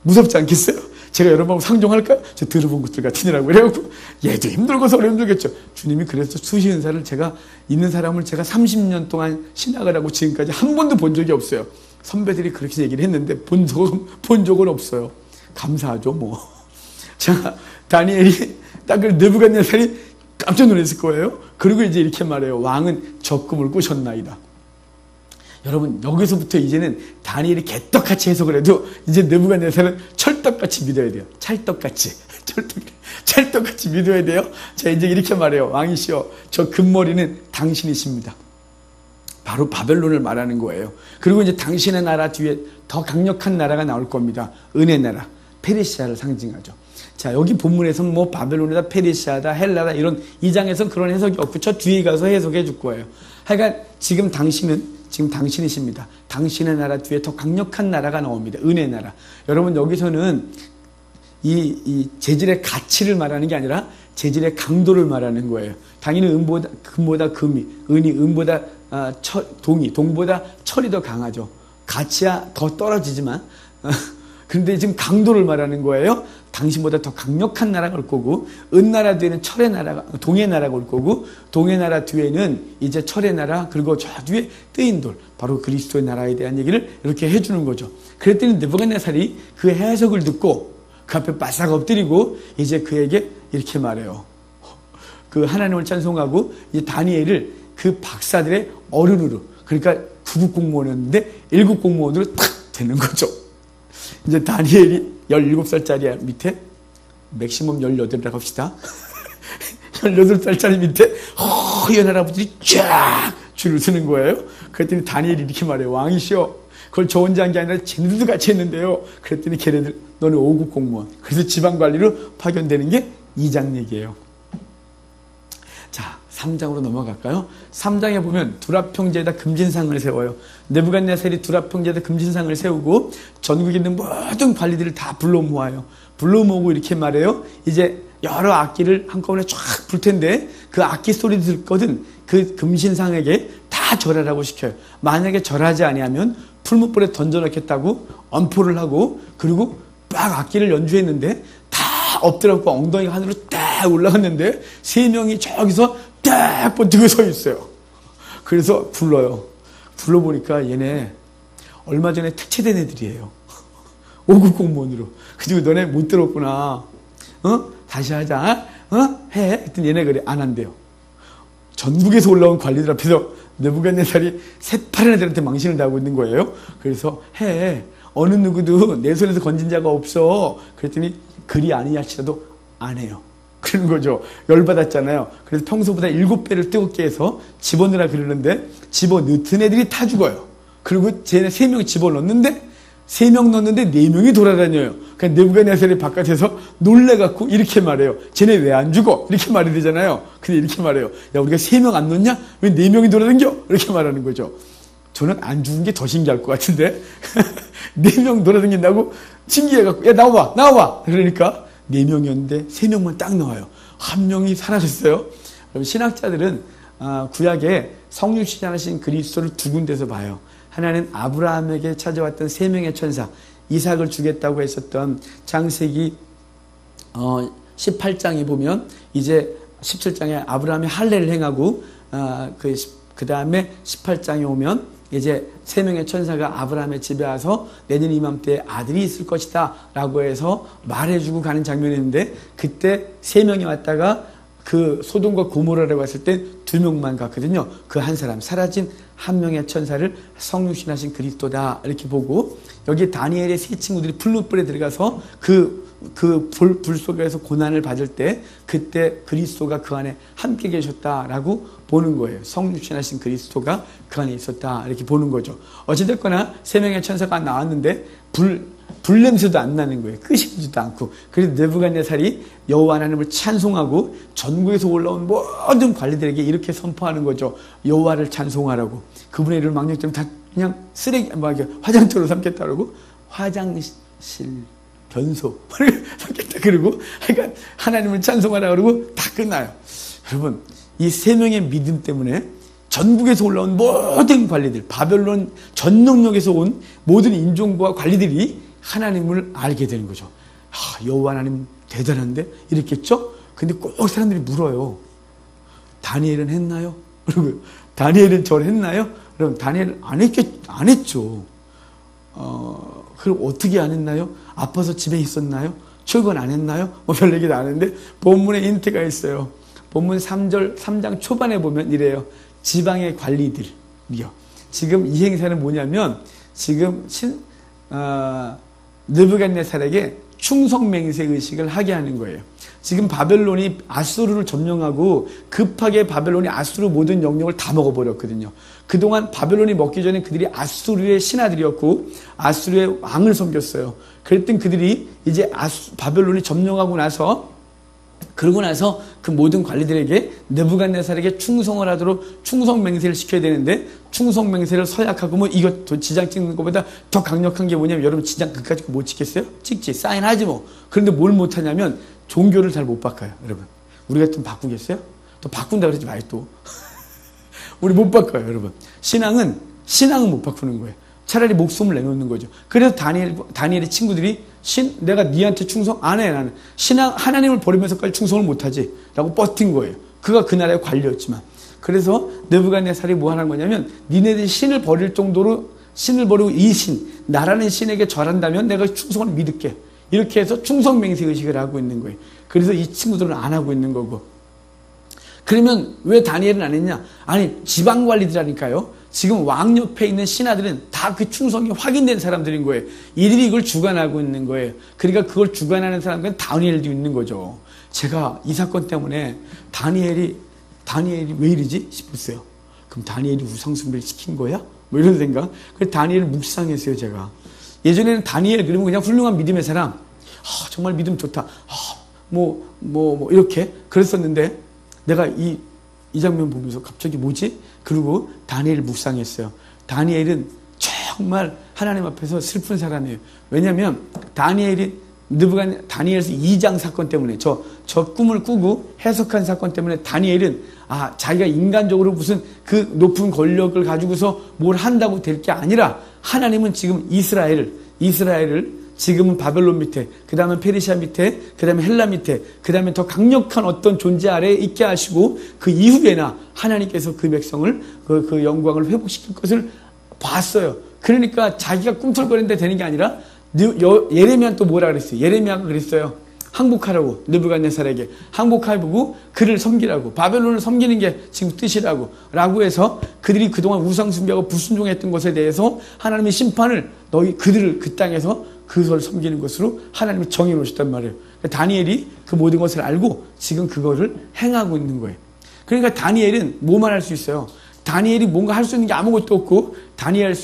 무섭지 않겠어요? 제가 여러분하고 상종할까요? 저 들어본 것들 같으니라고 그래갖고 얘도 힘들고 서로 힘들겠죠. 주님이 그래서 수시 은사를 제가 있는 사람을 제가 30년 동안 신학을 하고 지금까지 한 번도 본 적이 없어요. 선배들이 그렇게 얘기를 했는데 본 적은 없어요. 감사하죠 뭐. 자, 다니엘이 딱 그 느부갓네살이 깜짝 놀랐을 거예요. 그리고 이제 이렇게 말해요. 왕은 적금을 꾸셨나이다. 여러분, 여기서부터 이제는 다니엘이 개떡같이 해석을 해도 이제 느부갓네살은 철떡같이 믿어야 돼요. 찰떡같이. 찰떡같이 믿어야 돼요. 자, 이제 이렇게 말해요. 왕이시여, 저 금머리는 당신이십니다. 바로 바벨론을 말하는 거예요. 그리고 이제 당신의 나라 뒤에 더 강력한 나라가 나올 겁니다. 은혜 나라, 페르시아를 상징하죠. 자, 여기 본문에서는 뭐 바벨론이다, 페르시아다, 헬라다 이런 2장에서는 그런 해석이 없고 저 뒤에 가서 해석해 줄 거예요. 하여간 지금 당신이십니다. 당신의 나라 뒤에 더 강력한 나라가 나옵니다. 은혜 나라. 여러분, 여기서는 이 재질의 가치를 말하는 게 아니라 재질의 강도를 말하는 거예요. 당연히 금보다 금이, 은이 은보다 동보다 철이 더 강하죠. 가치야 더 떨어지지만 그런데 지금 강도를 말하는 거예요. 당신보다 더 강력한 나라가 올 거고, 은나라 뒤에는 동의 나라가 올 거고, 동의 나라 뒤에는 이제 철의 나라, 그리고 저 뒤에 뜨인 돌, 바로 그리스도의 나라에 대한 얘기를 이렇게 해주는 거죠. 그랬더니 느부갓네살이 그 해석을 듣고 그 앞에 바싹 엎드리고 이제 그에게 이렇게 말해요. 그 하나님을 찬송하고 이제 다니엘을 그 박사들의 어른으로, 그러니까 9급 공무원이었는데 1급 공무원으로 탁 되는 거죠. 이제 다니엘이 17살짜리 밑에 맥시멈 18이라고 합시다. 18살짜리 밑에 허연 할아버지들이 쫙 줄을 서는 거예요. 그랬더니 다니엘이 이렇게 말해요. 왕이시여, 그걸 저 혼자 한 게 아니라 쟤네들도 같이 했는데요. 그랬더니 걔네들 너는 5급 공무원. 그래서 지방관리로 파견되는 게 2장 얘기예요. 자, 3장으로 넘어갈까요? 3장에 보면 두랍형제에다 금진상을 세워요. 느부갓네살이 두랍형제에다 금진상을 세우고 전국에 있는 모든 관리들을 다 불러 모아요. 불러 모으고 이렇게 말해요. 이제 여러 악기를 한꺼번에 쫙 불 텐데 그 악기 소리 듣거든 그 금신상에게 다 절하라고 시켜요. 만약에 절하지 아니하면 풀무불에 던져놓겠다고 엄포를 하고, 그리고 막 악기를 연주했는데 다 엎드려갖고 엉덩이가 하늘로 딱 올라갔는데 3명이 저기서 딱 버티고 서 있어요. 그래서 불러요. 불러보니까 얘네 얼마 전에 퇴치된 애들이에요. 5급 공무원으로. 그리고 너네 못 들었구나. 다시 하자. 해. 했더니 얘네 그래. 안 한대요. 전국에서 올라온 관리들 앞에서 느부갓네살이 새파란 애들한테 망신을 당하고 있는 거예요. 그래서 해. 어느 누구도 내 손에서 건진 자가 없어. 그랬더니 그리 아니할지라도 안 해요. 그런 거죠. 열받았잖아요. 그래서 평소보다 7배를 뜨겁게 해서 집어넣으라 그러는데 집어넣던 애들이 다 죽어요. 그리고 쟤네 3명 집어넣는데 3명 넣는데 4명이 돌아다녀요. 그러니까 느부갓네살이 바깥에서 놀래갖고 이렇게 말해요. 쟤네 왜 안 죽어? 이렇게 말이 되잖아요. 근데 이렇게 말해요. 야, 우리가 3명 안 넣냐? 왜 4명이 돌아다녀? 이렇게 말하는 거죠. 저는 안 죽은 게 더 신기할 것 같은데 4명 돌아다닌다고 신기해갖고 야, 나와봐. 그러니까 4명이었는데 3명만 딱 나와요. 1명이 사라졌어요. 그럼 신학자들은 구약에 성육신하신 그리스도를 2군데서 봐요. 하나는 아브라함에게 찾아왔던 3명의 천사, 이삭을 주겠다고 했었던 창세기 18장에 보면 이제 17장에 아브라함이 할례를 행하고 그 다음에 18장에 오면 이제 3명의 천사가 아브라함의 집에 와서 내년 이맘때에 아들이 있을 것이다 라고 해서 말해주고 가는 장면이 있는데, 그때 3명이 왔다가 그 소돔과 고모라라고 했을 때 2명만 갔거든요. 그 한 사람, 사라진 한 명의 천사를 성육신하신 그리스도다 이렇게 보고, 여기 다니엘의 3 친구들이 불못불에 들어가서 불 속에서 고난을 받을 때 그때 그리스도가 그 안에 함께 계셨다라고 보는 거예요. 성육신하신 그리스도가 그 안에 있었다 이렇게 보는 거죠. 어찌됐거나 3명의 천사가 나왔는데 불 냄새도 안 나는 거예요. 끄시지도 않고. 그래서 느부갓네살이 여호와 하나님을 찬송하고 전국에서 올라온 모든 관리들에게 이렇게 선포하는 거죠. 여호와를 찬송하라고. 그분의 이름을 망령되면 다 그냥 쓰레기, 화장터로 삼겠다라고. 화장실 변소를 삼겠다 그러고, 그러니까 하나님을 찬송하라 그러고 다 끝나요. 여러분, 이 3명의 믿음 때문에 전국에서 올라온 모든 관리들, 바벨론 전 영역에서 온 모든 인종과 관리들이 하나님을 알게 되는 거죠. 여호와 하나님 대단한데 이랬겠죠? 근데 꼭 사람들이 물어요. 다니엘은 했나요? 그리고 다니엘은 저를 했나요? 그럼 다니엘은 안 했죠. 그럼 어떻게 안 했나요? 아파서 집에 있었나요? 출근 안 했나요? 별 얘기도 안 했는데 본문에 힌트가 있어요. 본문 3장 초반에 보면 이래요. 지방의 관리들이요. 지금 이 행사는 뭐냐면, 지금 느부갓네살에게 충성맹세 의식을 하게 하는 거예요. 지금 바벨론이 아수르를 점령하고 급하게 바벨론이 아수르 모든 영역을 다 먹어버렸거든요. 그동안 바벨론이 먹기 전에 그들이 아수르의 신하들이었고 아수르의 왕을 섬겼어요. 그랬던 그들이 이제 바벨론이 점령하고 나서, 그러고 나서 그 모든 관리들에게 느부갓네살에게 충성을 하도록 충성맹세를 시켜야 되는데, 충성맹세를 서약하고 뭐 이거 지장 찍는 것보다 더 강력한 게 뭐냐면, 여러분 지장 그까짓 거 못 찍겠어요? 찍지, 사인하지 뭐. 그런데 뭘 못하냐면 종교를 잘 못 바꿔요. 여러분, 우리가 좀 바꾸겠어요? 또 바꾼다 그러지 마요 또. 우리 못 바꿔요 여러분. 신앙은 못 바꾸는 거예요. 차라리 목숨을 내놓는 거죠. 그래서 다니엘의 친구들이 내가 니한테 충성 안 해. 나는 하나님을 버리면서까지 충성을 못하지 라고 버틴 거예요. 그가 그 나라의 관리였지만. 그래서 느부갓네살이 뭐 하는 거냐면, 니네들이 신을 버릴 정도로 신을 버리고 이 나라는 신에게 절한다면 내가 충성을 믿을게. 이렇게 해서 충성맹세 의식을 하고 있는 거예요. 그래서 이 친구들은 안 하고 있는 거고. 그러면 왜 다니엘은 안 했냐? 아니, 지방관리들하니까요. 지금 왕 옆에 있는 신하들은 다 그 충성이 확인된 사람들인 거예요. 이들이 이걸 주관하고 있는 거예요. 그러니까 그걸 주관하는 사람들은 다니엘도 있는 거죠. 제가 이 사건 때문에 다니엘이 왜 이러지 싶었어요. 그럼 다니엘이 우상숭배를 시킨 거야? 뭐 이런 생각. 그래서 다니엘을 묵상했어요, 제가. 예전에는 다니엘 그러면 그냥 훌륭한 믿음의 사람, 정말 믿음 좋다, 이렇게 그랬었는데, 내가 이 장면 보면서 갑자기 뭐지? 그리고 다니엘을 묵상했어요. 다니엘은 정말 하나님 앞에서 슬픈 사람이에요. 왜냐하면 다니엘에서 2장 사건 때문에, 저 꿈을 꾸고 해석한 사건 때문에 다니엘은 자기가 인간적으로 무슨 그 높은 권력을 가지고서 뭘 한다고 될 게 아니라, 하나님은 지금 이스라엘을 지금은 바벨론 밑에, 그 다음에 페르시아 밑에, 그 다음에 헬라 밑에, 그 다음에 더 강력한 어떤 존재 아래에 있게 하시고, 그 이후에나 하나님께서 그 백성을, 그 영광을 회복시킬 것을 봤어요. 그러니까 자기가 꿈틀거리는데 되는 게 아니라, 예레미야는 또 뭐라 그랬어요? 예레미야가 그랬어요. 항복하라고, 느부갓네살에게 항복하고 그를 섬기라고, 바벨론을 섬기는 게 지금 뜻이라고 라고 해서, 그들이 그동안 우상숭배하고 불순종했던 것에 대해서 하나님의 심판을 그들을 그 땅에서 그것을 섬기는 것으로 하나님이 정해 놓으셨단 말이에요. 다니엘이 그 모든 것을 알고 지금 그거를 행하고 있는 거예요. 그러니까 다니엘은 뭐만 할 수 있어요? 다니엘이 뭔가 할 수 있는 게 아무것도 없고, 다니엘이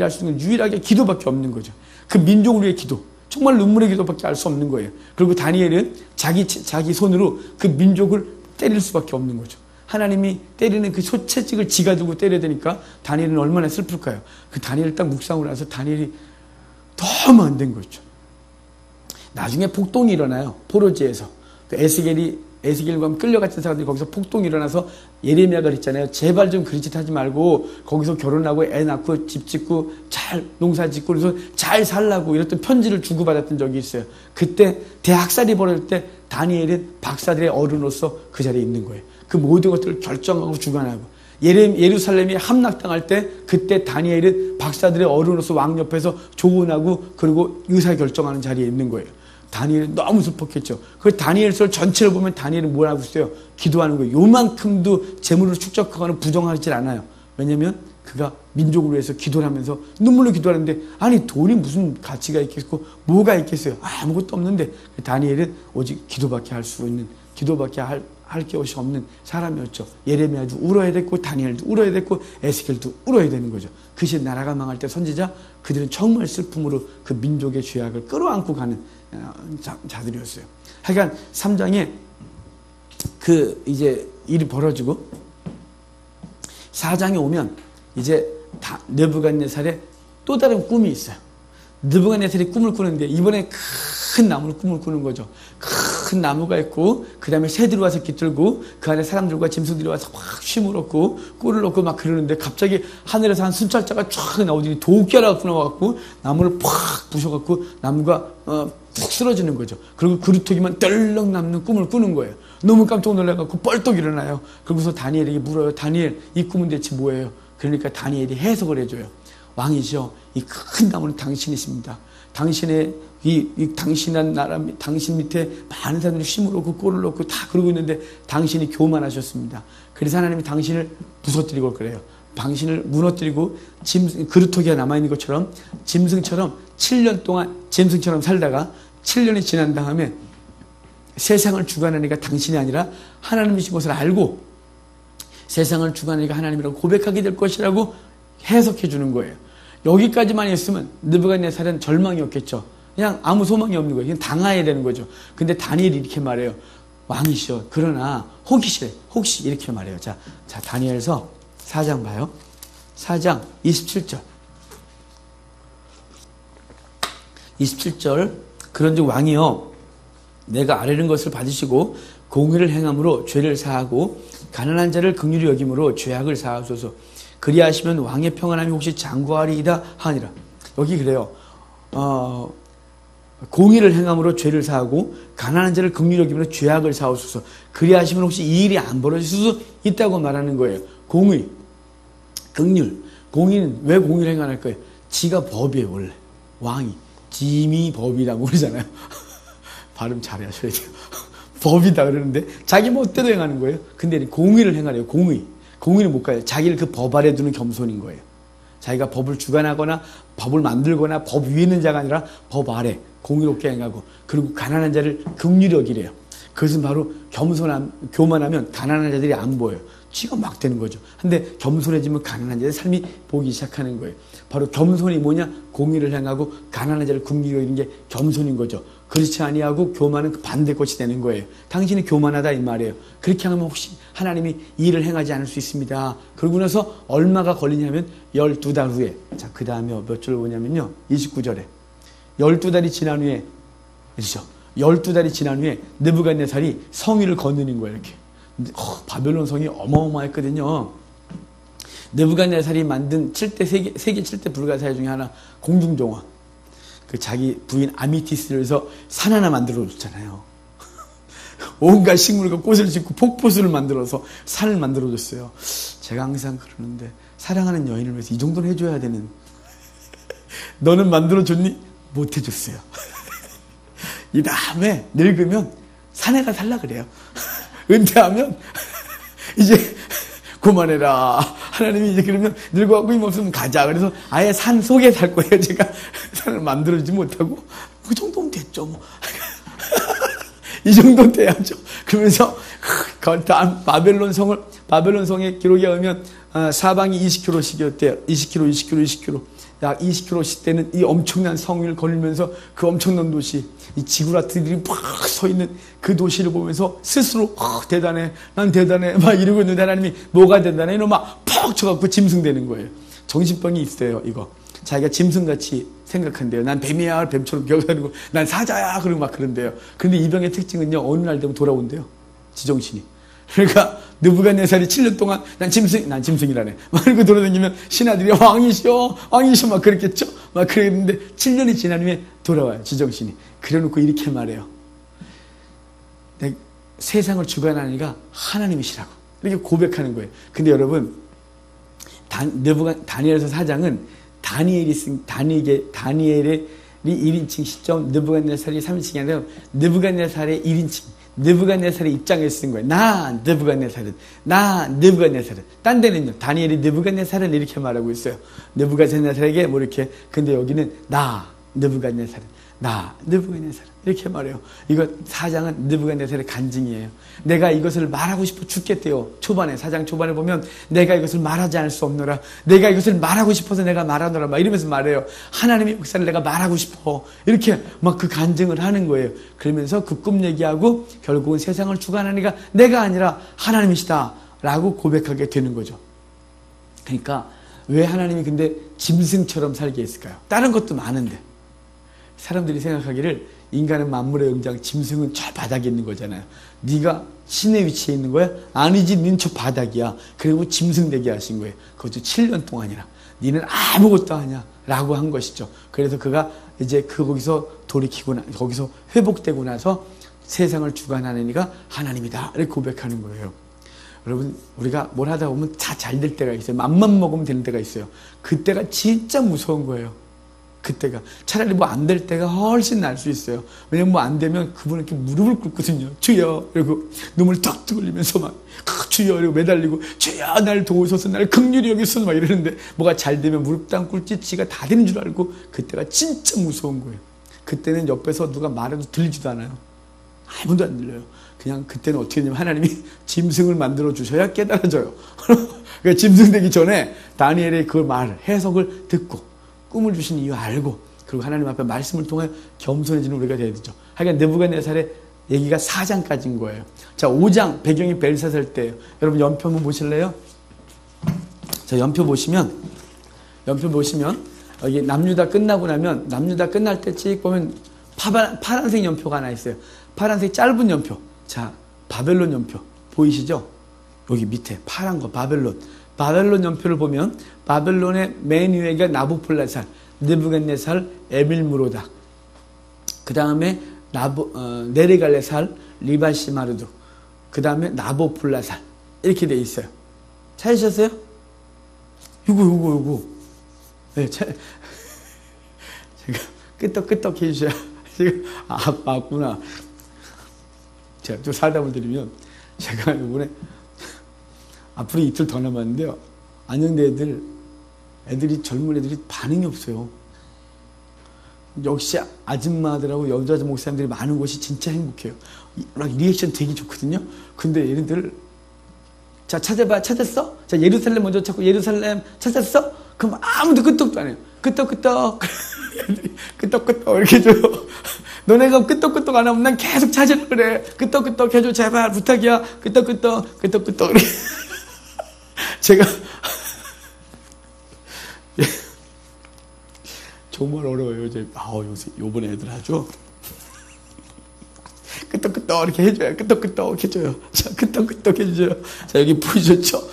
할 수 있는 건 유일하게 기도밖에 없는 거죠. 그 민족을 위해 기도, 정말 눈물의 기도밖에 할 수 없는 거예요. 그리고 다니엘은 자기 손으로 그 민족을 때릴 수밖에 없는 거죠. 하나님이 때리는 그 소채찍을 지가 들고 때려야 되니까 다니엘은 얼마나 슬플까요? 그 다니엘 딱 묵상을 해서 다니엘이 너무 안 된 거죠. 나중에 폭동이 일어나요. 포로지에서. 에스겔이 에스겔과 끌려갔던 사람들이 거기서 폭동이 일어나서 예레미야가 그랬잖아요. 제발 좀 그런 짓 하지 말고 거기서 결혼하고 애 낳고 집 짓고 잘 농사 짓고 그래서 잘 살라고 이랬던 편지를 주고받았던 적이 있어요. 그때 대학살이 벌어질 때 다니엘은 박사들의 어른으로서 그 자리에 있는 거예요. 그 모든 것들을 결정하고 주관하고 예루살렘이 함락당할 때 그때 다니엘은 박사들의 어른으로서 왕 옆에서 조언하고 그리고 의사결정하는 자리에 있는 거예요. 다니엘은 너무 슬펐겠죠. 그 다니엘서 전체를 보면 다니엘은 뭘 하고 있어요? 기도하는 거예요. 요만큼도 재물을 축적하거나 부정하지 않아요. 왜냐면 그가 민족을 위해서 기도를 하면서 눈물로 기도하는데 아니 돈이 무슨 가치가 있겠고 뭐가 있겠어요? 아무것도 없는데 다니엘은 오직 기도밖에 할 수 있는 기도밖에 할 것이 없는 사람이었죠. 예레미야도 울어야 됐고 다니엘도 울어야 됐고 에스겔도 울어야 되는 거죠. 그 시대 나라가 망할 때 선지자 그들은 정말 슬픔으로 그 민족의 죄악을 끌어안고 가는 자들이었어요. 하여간 3장에 그 이제 일이 벌어지고 4장에 오면 이제 느부갓네살의 또 다른 꿈이 있어요. 느부갓네살이 꿈을 꾸는데 이번에 큰 나무를 꿈을 꾸는 거죠. 큰 나무가 있고 그 다음에 새들이 와서 깃들고 그 안에 사람들과 짐승들이 와서 확 쉼을 얻고 꿀을 얻고 막 그러는데 갑자기 하늘에서 한 순찰자가 쫙 나오더니 도끼가 나와갖고 나무를 팍 부셔갖고 나무가 푹 쓰러지는 거죠. 그리고 그루터기만 떨렁 남는 꿈을 꾸는 거예요. 너무 깜짝 놀라갖고 뻘떡 일어나요. 그러고서 다니엘에게 물어요. 다니엘 이 꿈은 대체 뭐예요? 그러니까 다니엘이 해석을 해줘요. 왕이시여 이 큰 나무는 당신이십니다. 당신의 당신한 나라, 당신 밑에 많은 사람들이 쉼을 얻고 꼴을 얻고 다 그러고 있는데 당신이 교만하셨습니다. 그래서 하나님이 당신을 부서뜨리고 그래요. 당신을 무너뜨리고 그루터기가 남아있는 것처럼 짐승처럼 7년 동안 짐승처럼 살다가 7년이 지난 다음에 세상을 주관하니까 당신이 아니라 하나님이신 것을 알고 세상을 주관하니까 하나님이라고 고백하게 될 것이라고 해석해 주는 거예요. 여기까지만 했으면 느부갓네살은 절망이었겠죠. 그냥 아무 소망이 없는 거예요. 그냥 당해야 되는 거죠. 근데 다니엘이 이렇게 말해요. 왕이시여 그러나 혹시 이렇게 말해요. 자 다니엘서 4장 봐요. 4장 27절 27절 그런즉 왕이여 내가 아뢰는 것을 받으시고 공의를 행함으로 죄를 사하고 가난한 자를 긍휼히 여김으로 죄악을 사하소서. 그리하시면 왕의 평안함이 혹시 장구하리이다 하니라. 여기 그래요. 공의를 행함으로 죄를 사하고 가난한 자를 긍휼히 여김으로 죄악을 사하소서. 그리하시면 혹시 이 일이 안 벌어질 수 있다고 말하는 거예요. 공의, 긍휼. 공의는 왜 공의를 행할 거예요? 지가 법이에요 원래. 왕이. 짐이 법이라고 그러잖아요. 발음 잘 하셔야 돼요. 법이다 그러는데 자기 멋대로 행하는 거예요. 근데 공의를 행하래요. 공의는 뭘까요? 자기를 그 법 아래 두는 겸손인 거예요. 자기가 법을 주관하거나 법을 만들거나 법 위에 있는 자가 아니라 법 아래 공의롭게 행하고 그리고 가난한 자를 긍휼히 여기래요. 그것은 바로 교만하면 가난한 자들이 안 보여요. 지가 막 되는 거죠. 근데 겸손해지면 가난한 자의 삶이 보기 시작하는 거예요. 바로 겸손이 뭐냐? 공의를 행하고 가난한 자를 긍휼히 여기는 게 겸손인 거죠. 그렇지 아니하고 교만은 그 반대것이 되는 거예요. 당신이 교만하다 이 말이에요. 그렇게 하면 혹시 하나님이 이 일을 행하지 않을 수 있습니다. 그러고 나서 얼마가 걸리냐면 12달 후에 자 그 다음에 몇 절 보냐면요 29절에 12달이 지난 후에 그렇죠? 12달이 지난 후에 느부갓네살이 성위를 거느린 거예요. 이렇게 바벨론 성이 어마어마했거든요. 느부갓네살이 만든 7대 세계 7대 불가사의 중에 하나 공중정화. 그 자기 부인 아미티스를 해서 산 하나 만들어 줬잖아요. 온갖 식물과 꽃을 짓고 폭포수를 만들어서 산을 만들어 줬어요. 제가 항상 그러는데 사랑하는 여인을 위해서 이 정도는 해줘야 되는 너는 만들어 줬니? 못 해줬어요. 이 다음에 늙으면 산에 가 살라 그래요. 은퇴하면 이제 그만해라. 하나님이 이제 그러면 늙어갖고 힘없으면 가자. 그래서 아예 산 속에 살 거예요. 제가 산을 만들어주지 못하고 그 정도면 됐죠. 뭐. 이 정도는 돼야죠. 그러면서 바벨론 성의 기록에 의하면 사방이 20km씩이었대요. 20km. 약 20km씩 되는 이 엄청난 성 위를 걸리면서 그 엄청난 도시, 이 지구라트들이 팍 서 있는 그 도시를 보면서 스스로 대단해, 난 대단해 막 이러고 있는데 하나님이 뭐가 대단해? 이러면 막 퍽 쳐갖고 짐승되는 거예요. 정신병이 있어요. 이거 자기가 짐승같이 생각한대요. 난 뱀이야, 뱀처럼 기억하고 난 사자야 그러고 막 그런대요. 그런데 이 병의 특징은요 어느 날 되면 돌아온대요. 지정신이. 그러니까 느부갓네살이 7년 동안 난 짐승이라네. 막 이러고 돌아다니면 신하들이 왕이시여 막 그랬겠죠. 막 그랬는데 7년이 지난 후에 돌아와요. 지정신이. 그래놓고 이렇게 말해요. 세상을 주관하는 이가 하나님이시라고. 이렇게 고백하는 거예요. 근데 여러분, 다니엘서 4장은 다니엘의 1인칭 시점, 느부갓네살이 3인칭이 아니라 느부갓네살의 1인칭, 느부갓네살의 입장에 쓴 거예요. 나 느부갓네살은. 딴 데는요, 다니엘이 느부갓네살은 이렇게 말하고 있어요. 느부갓네살에게 뭐 이렇게. 근데 여기는 나 느부갓네살은. 이렇게 말해요. 이거 4장은 느부갓네살의 간증이에요. 내가 이것을 말하고 싶어 죽겠대요. 4장 초반에 보면 내가 이것을 말하지 않을 수 없노라. 내가 이것을 말하고 싶어서 내가 말하노라. 막 이러면서 말해요. 하나님의 역사를 내가 말하고 싶어. 이렇게 막 그 간증을 하는 거예요. 그러면서 그 꿈 얘기하고 결국은 세상을 주관하는 이가 내가 아니라 하나님이시다. 라고 고백하게 되는 거죠. 그러니까 왜 하나님이 근데 짐승처럼 살게 했을까요? 다른 것도 많은데. 사람들이 생각하기를 인간은 만물의 영장, 짐승은 저 바닥에 있는 거잖아요. 네가 신의 위치에 있는 거야? 아니지, 닌 저 바닥이야. 그리고 짐승 되게 하신 거예요. 그것도 7년 동안이나. 니는 아무것도 아니야. 라고 한 것이죠. 그래서 그가 이제 거기서 돌이키고 거기서 회복되고 나서 세상을 주관하는 이가 하나님이다. 이렇게 고백하는 거예요. 여러분, 우리가 뭘 하다 보면 다 잘 될 때가 있어요. 맘만 먹으면 되는 때가 있어요. 그때가 진짜 무서운 거예요. 그때가. 차라리 뭐 안 될 때가 훨씬 날 수 있어요. 왜냐면 뭐 안 되면 그분은 이렇게 무릎을 꿇거든요. 주여! 이러고 눈물 턱턱 흘리면서 막 주여! 이러고 매달리고 주여! 날 도우소서, 날 긍휼히 여기소서 막 이러는데 뭐가 잘 되면 무릎 딱 꿇지 지가 다 되는 줄 알고 그때가 진짜 무서운 거예요. 그때는 옆에서 누가 말해도 들리지도 않아요. 아무도 안 들려요. 그냥 그때는 어떻게 되냐면 하나님이 짐승을 만들어 주셔야 깨달아져요. 그러니까 짐승 되기 전에 다니엘의 그 말, 해석을 듣고 꿈을 주신 이유 알고 그리고 하나님 앞에 말씀을 통해 겸손해지는 우리가 돼야 되죠. 하여간 느부갓네살의 얘기가 4장까지인 거예요. 자, 5장 배경이 벨사살 때예요. 여러분 연표 한번 보실래요? 자, 연표 보시면 여기 남유다 끝나고 나면 남유다 끝날 때 찍 보면 파란색 연표가 하나 있어요. 파란색 짧은 연표. 자, 바벨론 연표 보이시죠? 여기 밑에 파란 거 바벨론 연표를 보면 바벨론의 맨 위에가 나부콜라살, 느부갓네살, 에빌무로닥, 그 다음에 네르갈레살, 리바시마르둑, 그 다음에 나보폴라살 이렇게 돼 있어요. 찾으셨어요? 요거. 네, 제가 끄떡끄떡 해주셔야 지금 맞구나. 제가 좀 살담을 드리면 제가 이번에 앞으로 이틀 더 남았는데요. 안영대 애들이 젊은 애들이 반응이 없어요. 역시 아줌마들하고 여자 목사님들이 많은 곳이 진짜 행복해요. 리액션 되게 좋거든요. 근데 얘네들 자 찾아봐. 찾았어? 자 예루살렘 먼저 찾고 예루살렘 찾았어? 그럼 아무도 끄떡도 안 해요. 끄떡끄떡 끄떡끄떡 이렇게 줘요. 너네가 끄떡끄떡 안 하면 난 계속 찾으라 그래. 끄떡끄떡 해줘 제발 부탁이야. 끄떡끄떡 이렇게. 제가 정말 어려워요. 요번에 애들 하죠. 끄떡끄떡 이렇게 해줘요. 끄떡끄떡 해줘요. 자, 끄떡끄떡 해주세요. 자, 여기 보이셨죠?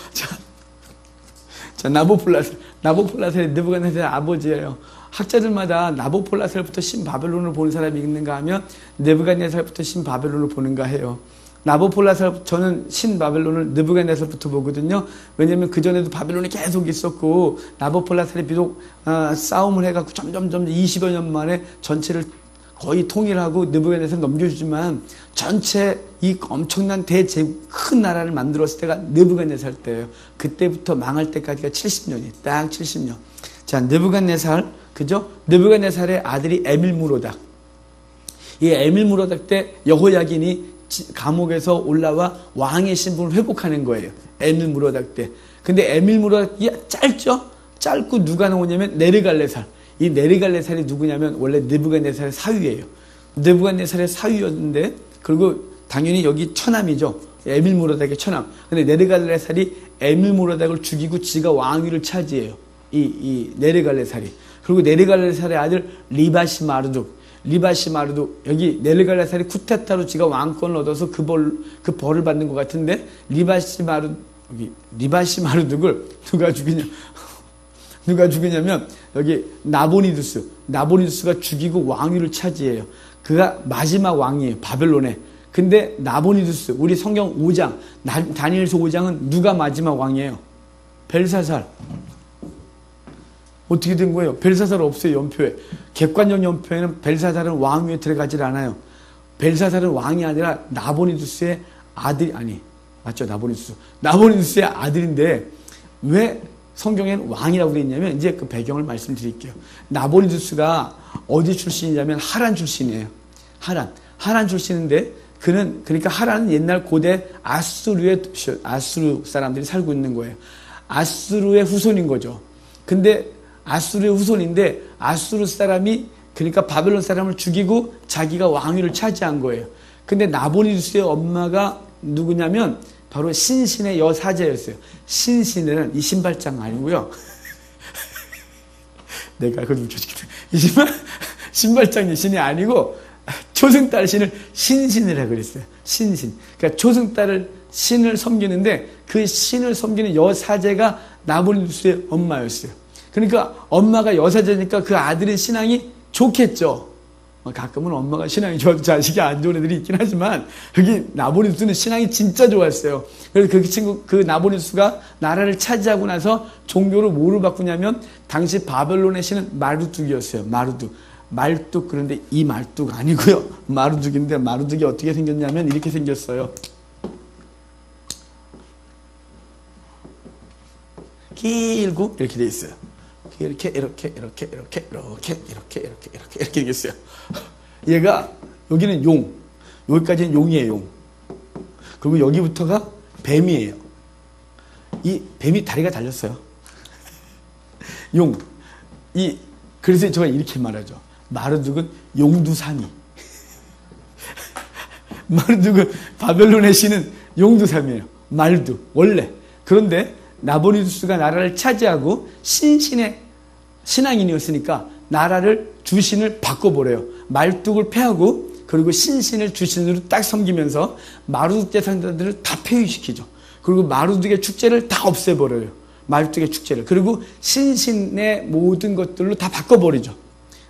자, 나보폴라셀이 느부갓네살 아버지예요. 학자들마다 나보폴라셀부터 신바벨론을 보는 사람이 있는가 하면 느부갓네살부터 신바벨론을 보는가 해요. 나보폴라살, 저는 신바벨론을 느부갓네살부터 보거든요. 왜냐면 그전에도 바벨론이 계속 있었고, 나보폴라살이 비록 싸움을 해갖고 점점 20여 년 만에 전체를 거의 통일하고 느부갓네살 넘겨주지만, 전체 이 엄청난 큰 나라를 만들었을 때가 느부갓네살 때예요. 그때부터 망할 때까지가 70년이에요. 딱 70년. 자, 느부갓네살, 그죠? 느부갓네살의 아들이 에밀무로닥. 이 에밀무로닥 때 여호야긴이 감옥에서 올라와 왕의 신분을 회복하는 거예요. 에밀무로닥 때. 근데 에밀무로닥이 짧죠? 짧고 누가 나오냐면 네르갈레살. 이 네르갈레살이 누구냐면 원래 느부갓네살의 사위예요. 느부갓네살의 사위였는데 그리고 당연히 여기 처남이죠. 에밀무로닥의 처남. 근데 네르갈레살이 에밀무로닥을 죽이고 지가 왕위를 차지해요. 이 네르갈레살이. 그리고 네르갈레살의 아들 리바시마르둑. 리바시마르도 여기 넬갈라살이 쿠데타로 지가 왕권을 얻어서 그 벌을 받는 것 같은데 리바시마르둑을 누가 죽이냐면 여기 나보니두스가 죽이고 왕위를 차지해요. 그가 마지막 왕이에요. 바벨론에. 근데 나보니두스 우리 성경 5장 다니엘서 5장은 누가 마지막 왕이에요? 벨사살. 어떻게 된 거예요? 벨사살 없어요. 연표에. 객관적 연표에는 벨사살은 왕위에 들어가질 않아요. 벨사살은 왕이 아니라 나보니두스의 아들이 맞죠? 나보니두스의 아들인데 왜 성경에는 왕이라고 되어 있냐면 이제 그 배경을 말씀드릴게요. 나보니두스가 어디 출신이냐면 하란 출신이에요. 하란 출신인데 그러니까 하란은 옛날 고대 아수르 사람들이 살고 있는 거예요. 아수르의 후손인 거죠. 근데 아수르의 후손인데 아수르 사람이 그러니까 바벨론 사람을 죽이고 자기가 왕위를 차지한 거예요. 근데 나보니두스의 엄마가 누구냐면 바로 신신의 여사제였어요. 신신은 이 신발장 아니고요. 내가 그걸 묻혀주겠다. 이 신발장 신이 아니고 초승달 신을 신신이라고 그랬어요. 신신. 그러니까 초승달을 신을 섬기는데 그 신을 섬기는 여사제가 나보니두스의 엄마였어요. 그러니까 엄마가 여사제니까 그 아들의 신앙이 좋겠죠. 가끔은 엄마가 신앙이 좋아도 자식이 안 좋은 애들이 있긴 하지만 여기 나보니두스는 신앙이 진짜 좋았어요. 그래서 그 나보니두스가 나라를 차지하고 나서 종교를 뭐로 바꾸냐면 당시 바벨론의 신은 마르둑이었어요. 말뚝. 그런데 이 말뚝 아니고요. 마르둑인데 마르둑이 어떻게 생겼냐면 이렇게 생겼어요. 길고 이렇게 돼 있어요. 이렇게 생겼어요. 얘가 여기는 용, 여기까지는 용이에요. 용. 그리고 여기부터가 뱀이에요. 이 뱀이 다리가 달렸어요. 용. 그래서 제가 이렇게 말하죠. 마르둑은 용두삼이. 마르둑은 바벨론의 신은 용두삼이에요. 말둑 원래. 그런데 나보니두스가 나라를 차지하고 신신의 신앙인이었으니까 나라를 주신을 바꿔버려요. 말뚝을 패하고 그리고 신신을 주신으로 딱 섬기면서 마르둑 제사장들을 다 폐위시키죠. 그리고 마르둑의 축제를 다 없애버려요. 마르둑의 축제를. 그리고 신신의 모든 것들로 다 바꿔버리죠.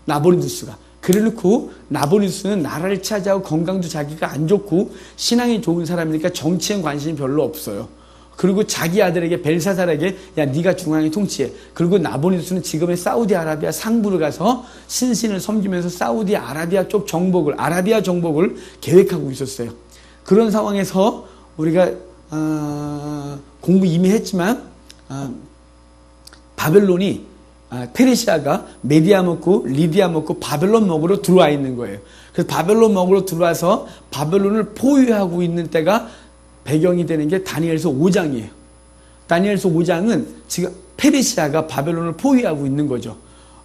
나보니두스가. 그래놓고 나보니두스는 나라를 차지하고 건강도 자기가 안 좋고 신앙이 좋은 사람이니까 정치엔 관심이 별로 없어요. 그리고 자기 아들에게 벨사살에게 야 네가 중앙에 통치해. 그리고 나보니두스는 지금의 사우디아라비아 상부를 가서 신신을 섬기면서 사우디아라비아 쪽 아라비아 정복을 계획하고 있었어요. 그런 상황에서 우리가 공부 이미 했지만 바벨론이 페르시아가 메디아 먹고 리디아 먹고 바벨론 먹으러 들어와 있는 거예요. 그래서 바벨론 먹으러 들어와서 바벨론을 포위하고 있는 때가 배경이 되는 게 다니엘서 5장이에요. 다니엘서 5장은 지금 페르시아가 바벨론을 포위하고 있는 거죠.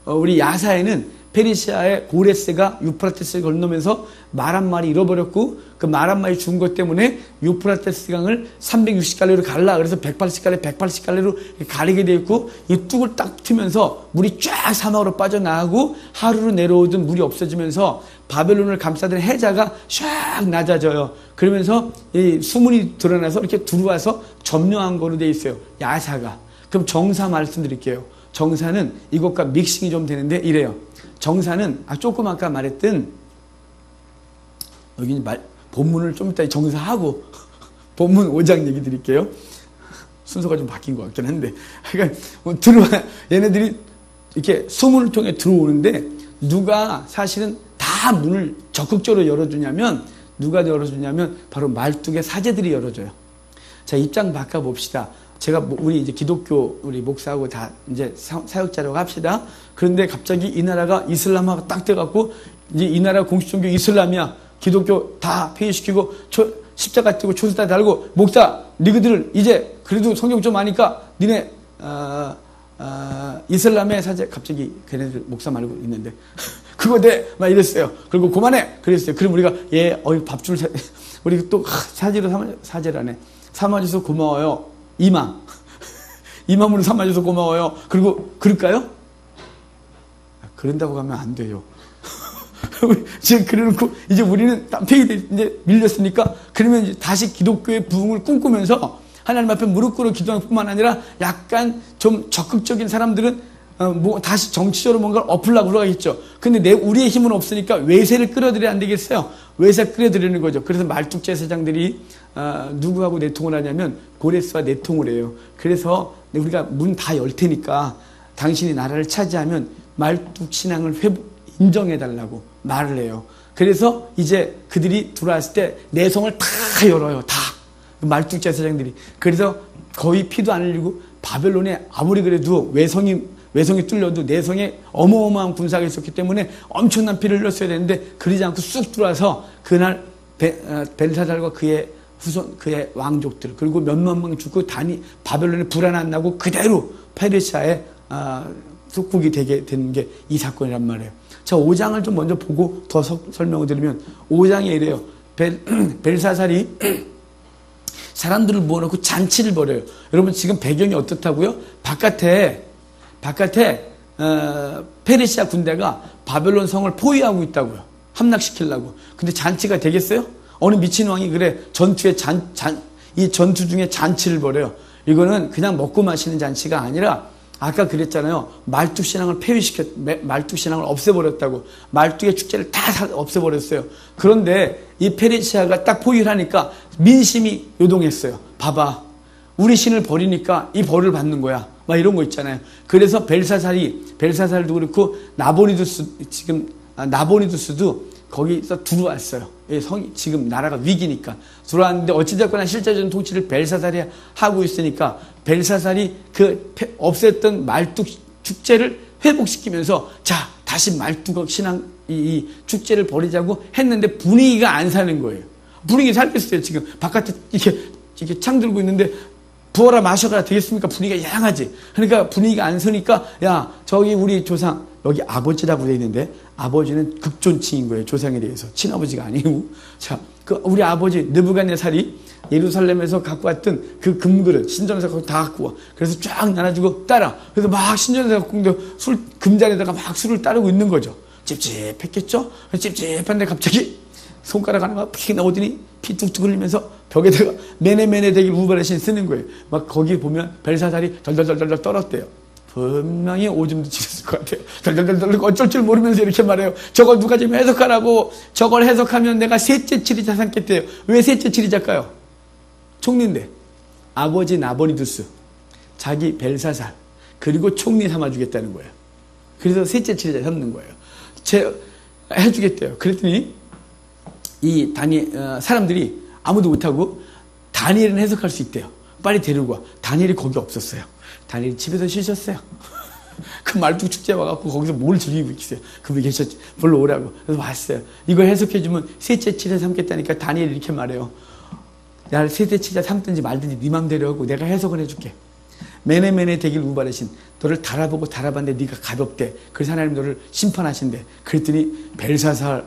우리 야사에는 페르시아의 고레스가 유프라테스를 건너면서 말 한 마리 잃어버렸고 그 말 한 마리 죽은 것 때문에 유프라테스 강을 360갈래로 갈라 그래서 180갈래로 가리게 되어 있고 이 뚝을 딱 트면서 물이 쫙 사막으로 빠져나가고 하루로 내려오던 물이 없어지면서 바벨론을 감싸던 해자가 샥 낮아져요. 그러면서 이 수문이 드러나서 이렇게 들어와서 점령한 거로 되어 있어요. 야사가. 그럼 정사 말씀드릴게요. 정사는 이것과 믹싱이 좀 되는데 이래요. 정사는 조금 아까 말했던 여기 본문을 좀 이따 정사하고 본문 5장 얘기 드릴게요. 순서가 좀 바뀐 것 같긴 한데 그러니까 얘네들이 이렇게 수문을 통해 들어오는데 누가 사실은 다 문을 적극적으로 열어주냐면 누가 열어주냐면 바로 말뚝의 사제들이 열어줘요. 자, 입장 바꿔봅시다. 제가 우리 이제 기독교 우리 목사하고 다 이제 사역자라고 합시다. 그런데 갑자기 이 나라가 이슬람화가 딱 돼갖고 이제 이 나라 공식 종교 이슬람이야. 기독교 다 폐위시키고 십자가 띄고 초승달 달고 목사 니그들 이제 그래도 성경 좀 아니까 니네 이슬람의 사제 갑자기 걔네들 목사 말고 있는데 그거 돼 막 이랬어요. 그리고 그만해 그랬어요. 그럼 우리가 밥줄 우리 또 사제라네 삼아줘서 고마워요. 이맘으로 삼아줘서 고마워요. 그리고 그럴까요? 그런다고 가면 안 돼요. 지금 그래놓고 이제 우리는 폐위돼 이제 밀렸으니까 그러면 이제 다시 기독교의 부흥을 꿈꾸면서 하나님 앞에 무릎 꿇어 기도할 뿐만 아니라 약간 좀 적극적인 사람들은 뭐 다시 정치적으로 뭔가를 엎으려고 그러겠죠. 근데 우리의 힘은 없으니까 외세를 끌어들여야 안 되겠어요. 외세 끌어들이는 거죠. 그래서 말뚝 제사장들이 누구하고 내통을 하냐면 고레스와 내통을 해요. 그래서 우리가 문 다 열 테니까 당신이 나라를 차지하면 말뚝 신앙을 인정해달라고 말을 해요. 그래서 이제 그들이 들어왔을 때 내성을 다 열어요. 다. 말뚝 제사장들이. 그래서 거의 피도 안 흘리고 바벨론에 아무리 그래도 외성이 뚫려도 내성에 어마어마한 군사가 있었기 때문에 엄청난 피를 흘렸어야 되는데 그러지 않고 쑥 들어와서 그날 벨사살과 그의 후손, 그의 왕족들 그리고 몇만 명 죽고 바벨론에 불안 안 나고 그대로 페르시아의 속국이 되게 되는 게 이 사건이란 말이에요. 자, 5장을 좀 먼저 보고 더 설명을 드리면 5장에 이래요. 벨사살이 사람들을 모아놓고 잔치를 벌여요. 여러분 지금 배경이 어떻다고요? 바깥에 페르시아 군대가 바벨론 성을 포위하고 있다고요. 함락시키려고. 근데 잔치가 되겠어요? 어느 미친 왕이 그래 이 전투 중에 잔치를 벌여요. 이거는 그냥 먹고 마시는 잔치가 아니라 아까 그랬잖아요. 말뚝신앙을 말뚝신앙을 없애버렸다고. 말뚝의 축제를 다 없애버렸어요. 그런데 이 페르시아가 딱 포위를 하니까 민심이 요동했어요. 봐봐. 우리 신을 버리니까 이 벌을 받는 거야. 막 이런 거 있잖아요. 그래서 벨사살도 그렇고 나보니두스도 거기서 들어왔어요. 성이 지금 나라가 위기니까 들어왔는데 어찌됐거나 실제적인 통치를 벨사살이 하고 있으니까 벨사살이 없앴던 말뚝 축제를 회복시키면서 자 다시 말뚝 신앙 이 축제를 벌이자고 했는데 분위기가 안 사는 거예요. 분위기 살겠어요. 지금 바깥에 이렇게 창 들고 있는데 부어라 마셔라 되겠습니까? 분위기가 이상하지. 그러니까 분위기가 안 서니까 야 저기 우리 조상 여기 아버지라고 되어 있는데 아버지는 극존칭인 거예요. 조상에 대해서 친아버지가 아니고 자 우리 아버지 느부갓네살이 예루살렘에서 갖고 왔던 그 금그릇 신전에서 다 갖고 와. 그래서 쫙 나눠주고 따라. 그래서 막 신전에서 갖고 온 금잔에다가 막 술을 따르고 있는 거죠. 찝찝했겠죠? 찝찝한데 갑자기 손가락 하나가 픽 나오더니 피 뚝뚝 흘리면서 벽에다가 메네메네 되길 우바레신 쓰는 거예요. 막 거기 보면 벨사살이 덜덜덜덜 떨었대요. 분명히 오줌도 치셨을 것 같아요. 덜덜덜덜 어쩔 줄 모르면서 이렇게 말해요. 저걸 누가 좀 해석하라고. 저걸 해석하면 내가 셋째 치리자 삼겠대요. 왜 셋째 치리자일까요? 총리인데 아버지 나보니두스 자기 벨사살 그리고 총리 삼아주겠다는 거예요. 그래서 셋째 치리자 삼는 거예요. 해주겠대요. 그랬더니 이 사람들이 아무도 못하고 다니엘은 해석할 수 있대요. 빨리 데리고 와. 다니엘이 거기 없었어요. 다니엘이 집에서 쉬셨어요. 그 말뚝 축제 와갖고 거기서 뭘 즐기고 있어요. 그분이 계셨지. 불러 오라고. 그래서 왔어요. 이거 해석해주면 셋째 치자 삼겠다니까 다니엘이 이렇게 말해요. 야, 셋째 치자 삼든지 말든지 네 맘대로 하고 내가 해석을 해줄게. 메네메네 되길 우바르신 너를 달아보고 달아봤는데 네가 가볍대. 그래서 하나님 너를 심판하신대. 그랬더니 벨사살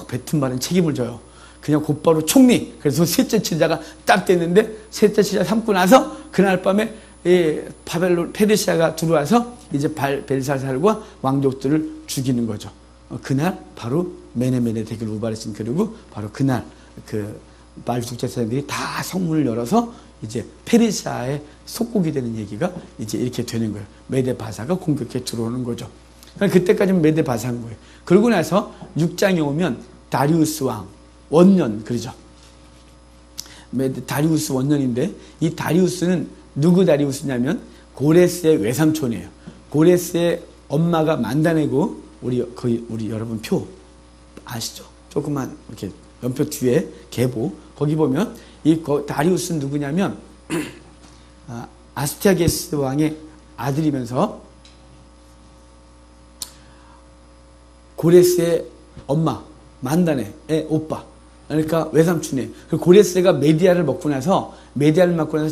뱉은 말은 책임을 져요. 그냥 곧바로 총리. 그래서 셋째 치자가 딱 됐는데 셋째 치자 삼고 나서 그날 밤에 바벨론 페르시아가 들어와서 이제 벨사살과 왕족들을 죽이는 거죠. 그날 바로 메네메네 되길 우바르신 그리고 바로 그날 말뚝 제사장들이 다 성문을 열어서 이제 페르시아의 속국이 되는 얘기가 이제 이렇게 되는 거예요. 메데바사가 공격해 들어오는 거죠. 그때까지는 메데바사인 거예요. 그러고 나서 6장에 오면 다리우스 왕 원년 그러죠. 다리우스 원년인데 이 다리우스는 누구 다리우스냐면 고레스의 외삼촌이에요. 고레스의 엄마가 만다네고 우리 여러분 표 아시죠? 조그만 이렇게 연표 뒤에 계보 거기 보면 다리우스는 누구냐면 아스티아게스 왕의 아들이면서 고레스의 엄마 만다네의 오빠 그러니까 외삼촌이에요. 고레스가 메디아를 맡고 나서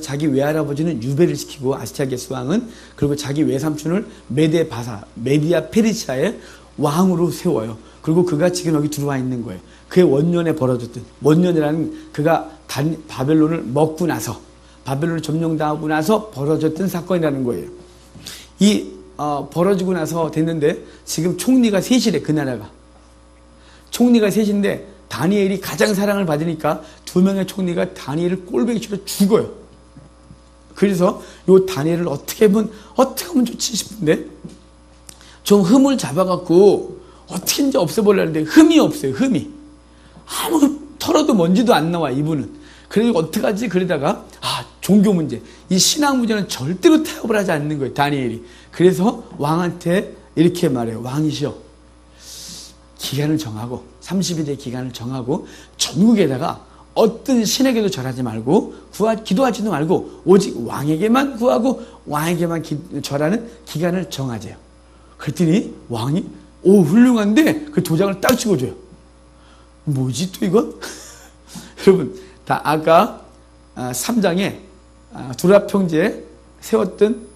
자기 외할아버지는 유배를 시키고 아스티아게스 왕은 그리고 자기 외삼촌을 메디아 페르시아의 왕으로 세워요. 그리고 그가 지금 여기 들어와 있는 거예요. 그의 원년에 벌어졌던 원년이라는 그가 바벨론을 먹고 나서 바벨론을 점령당하고 나서 벌어졌던 사건이라는 거예요. 벌어지고 나서 됐는데 지금 총리가 셋이래 그 나라가. 총리가 셋인데 다니엘이 가장 사랑을 받으니까 두 명의 총리가 다니엘을 꼴보기 싫어 죽어요. 그래서 요 다니엘을 어떻게 하면 좋지 싶은데 좀 흠을 잡아갖고 어떻게든지 없애보려는데 흠이 없어요. 흠이. 아무 털어도 먼지도 안 나와 이분은. 그래서 어떡하지? 그러다가 종교 문제. 이 신앙 문제는 절대로 타협을 하지 않는 거예요. 다니엘이. 그래서 왕한테 이렇게 말해요. 왕이시여. 기간을 정하고 30일의 기간을 정하고 전국에다가 어떤 신에게도 절하지 말고 기도하지도 말고 오직 왕에게만 구하고 왕에게만 절하는 기간을 정하재요. 그랬더니 왕이 훌륭한데 그 도장을 딱 찍어줘요. 뭐지 또 이건? 여러분 다 아까 3장에 두라평지에 세웠던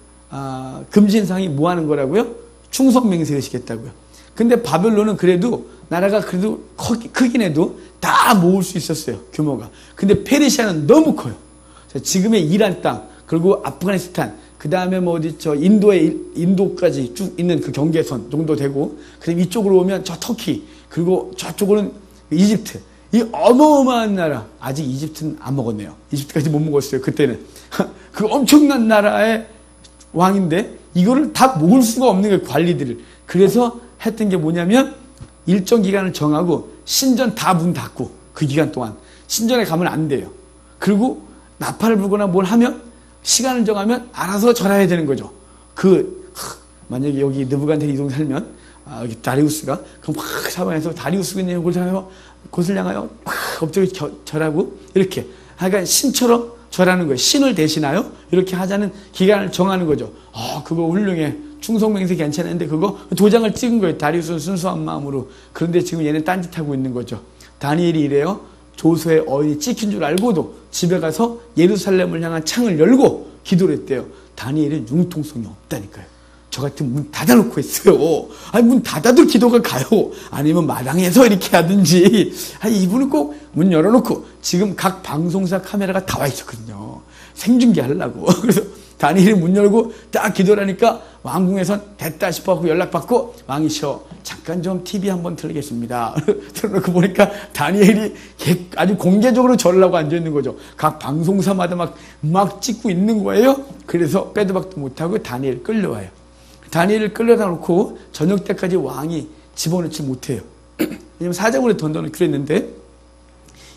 금신상이 뭐 하는 거라고요? 충성맹세하시겠다고요. 근데 바벨론은 그래도 나라가 그래도 크긴 해도 다 모을 수 있었어요. 규모가. 근데 페르시아는 너무 커요. 지금의 이란 땅 그리고 아프가니스탄 그 다음에 인도까지 쭉 있는 그 경계선 정도 되고 그다음 이쪽으로 오면 저 터키 그리고 저쪽으로는 이집트 이 어마어마한 나라 아직 이집트는 안 먹었네요. 이집트까지 못 먹었어요. 그때는 그 엄청난 나라의 왕인데 이거를 다 먹을 수가 없는 거예요. 관리들을. 그래서 했던 게 뭐냐면 일정 기간을 정하고 신전 다 문 닫고 그 기간 동안 신전에 가면 안 돼요. 그리고 나팔을 불거나 뭘 하면 시간을 정하면 알아서 절해야 되는 거죠. 만약에 여기 느부갓네살 이동 살면 여기 다리우스가 그럼 확 사방에서 다리우스가 있는 곳을 향하여 확 엎드려 절하고 이렇게 하여간 신처럼 절하는 거예요. 신을 대신하여 이렇게 하자는 기간을 정하는 거죠. 그거 훌륭해. 충성맹세 괜찮은데 그거 도장을 찍은 거예요. 다리우스는 순수한 마음으로. 그런데 지금 얘는 딴짓하고 있는 거죠. 다니엘이 이래요. 조서의 어인이 찍힌 줄 알고도 집에 가서 예루살렘을 향한 창을 열고 기도를 했대요. 다니엘은 융통성이 없다니까요. 저 같은 문 닫아놓고 했어요. 문 닫아도 기도가 가요. 아니면 마당에서 이렇게 하든지. 이분은 꼭 문 열어놓고 지금 각 방송사 카메라가 다 와 있었거든요. 생중계 하려고. 그래서 다니엘이 문 열고 딱 기도를 하니까 왕궁에선 됐다 싶어갖고 연락받고 왕이셔 잠깐 좀 TV 한번 틀겠습니다. 틀어놓고 보니까 다니엘이 아주 공개적으로 절을 하고 앉아있는 거죠. 각 방송사마다 막 찍고 있는 거예요. 그래서 빼도 박도 못하고 다니엘 끌려와요. 다니엘을 끌려다 놓고 저녁 때까지 왕이 집어넣지 못해요. 왜냐면 사자굴에 던져놓기로 했는데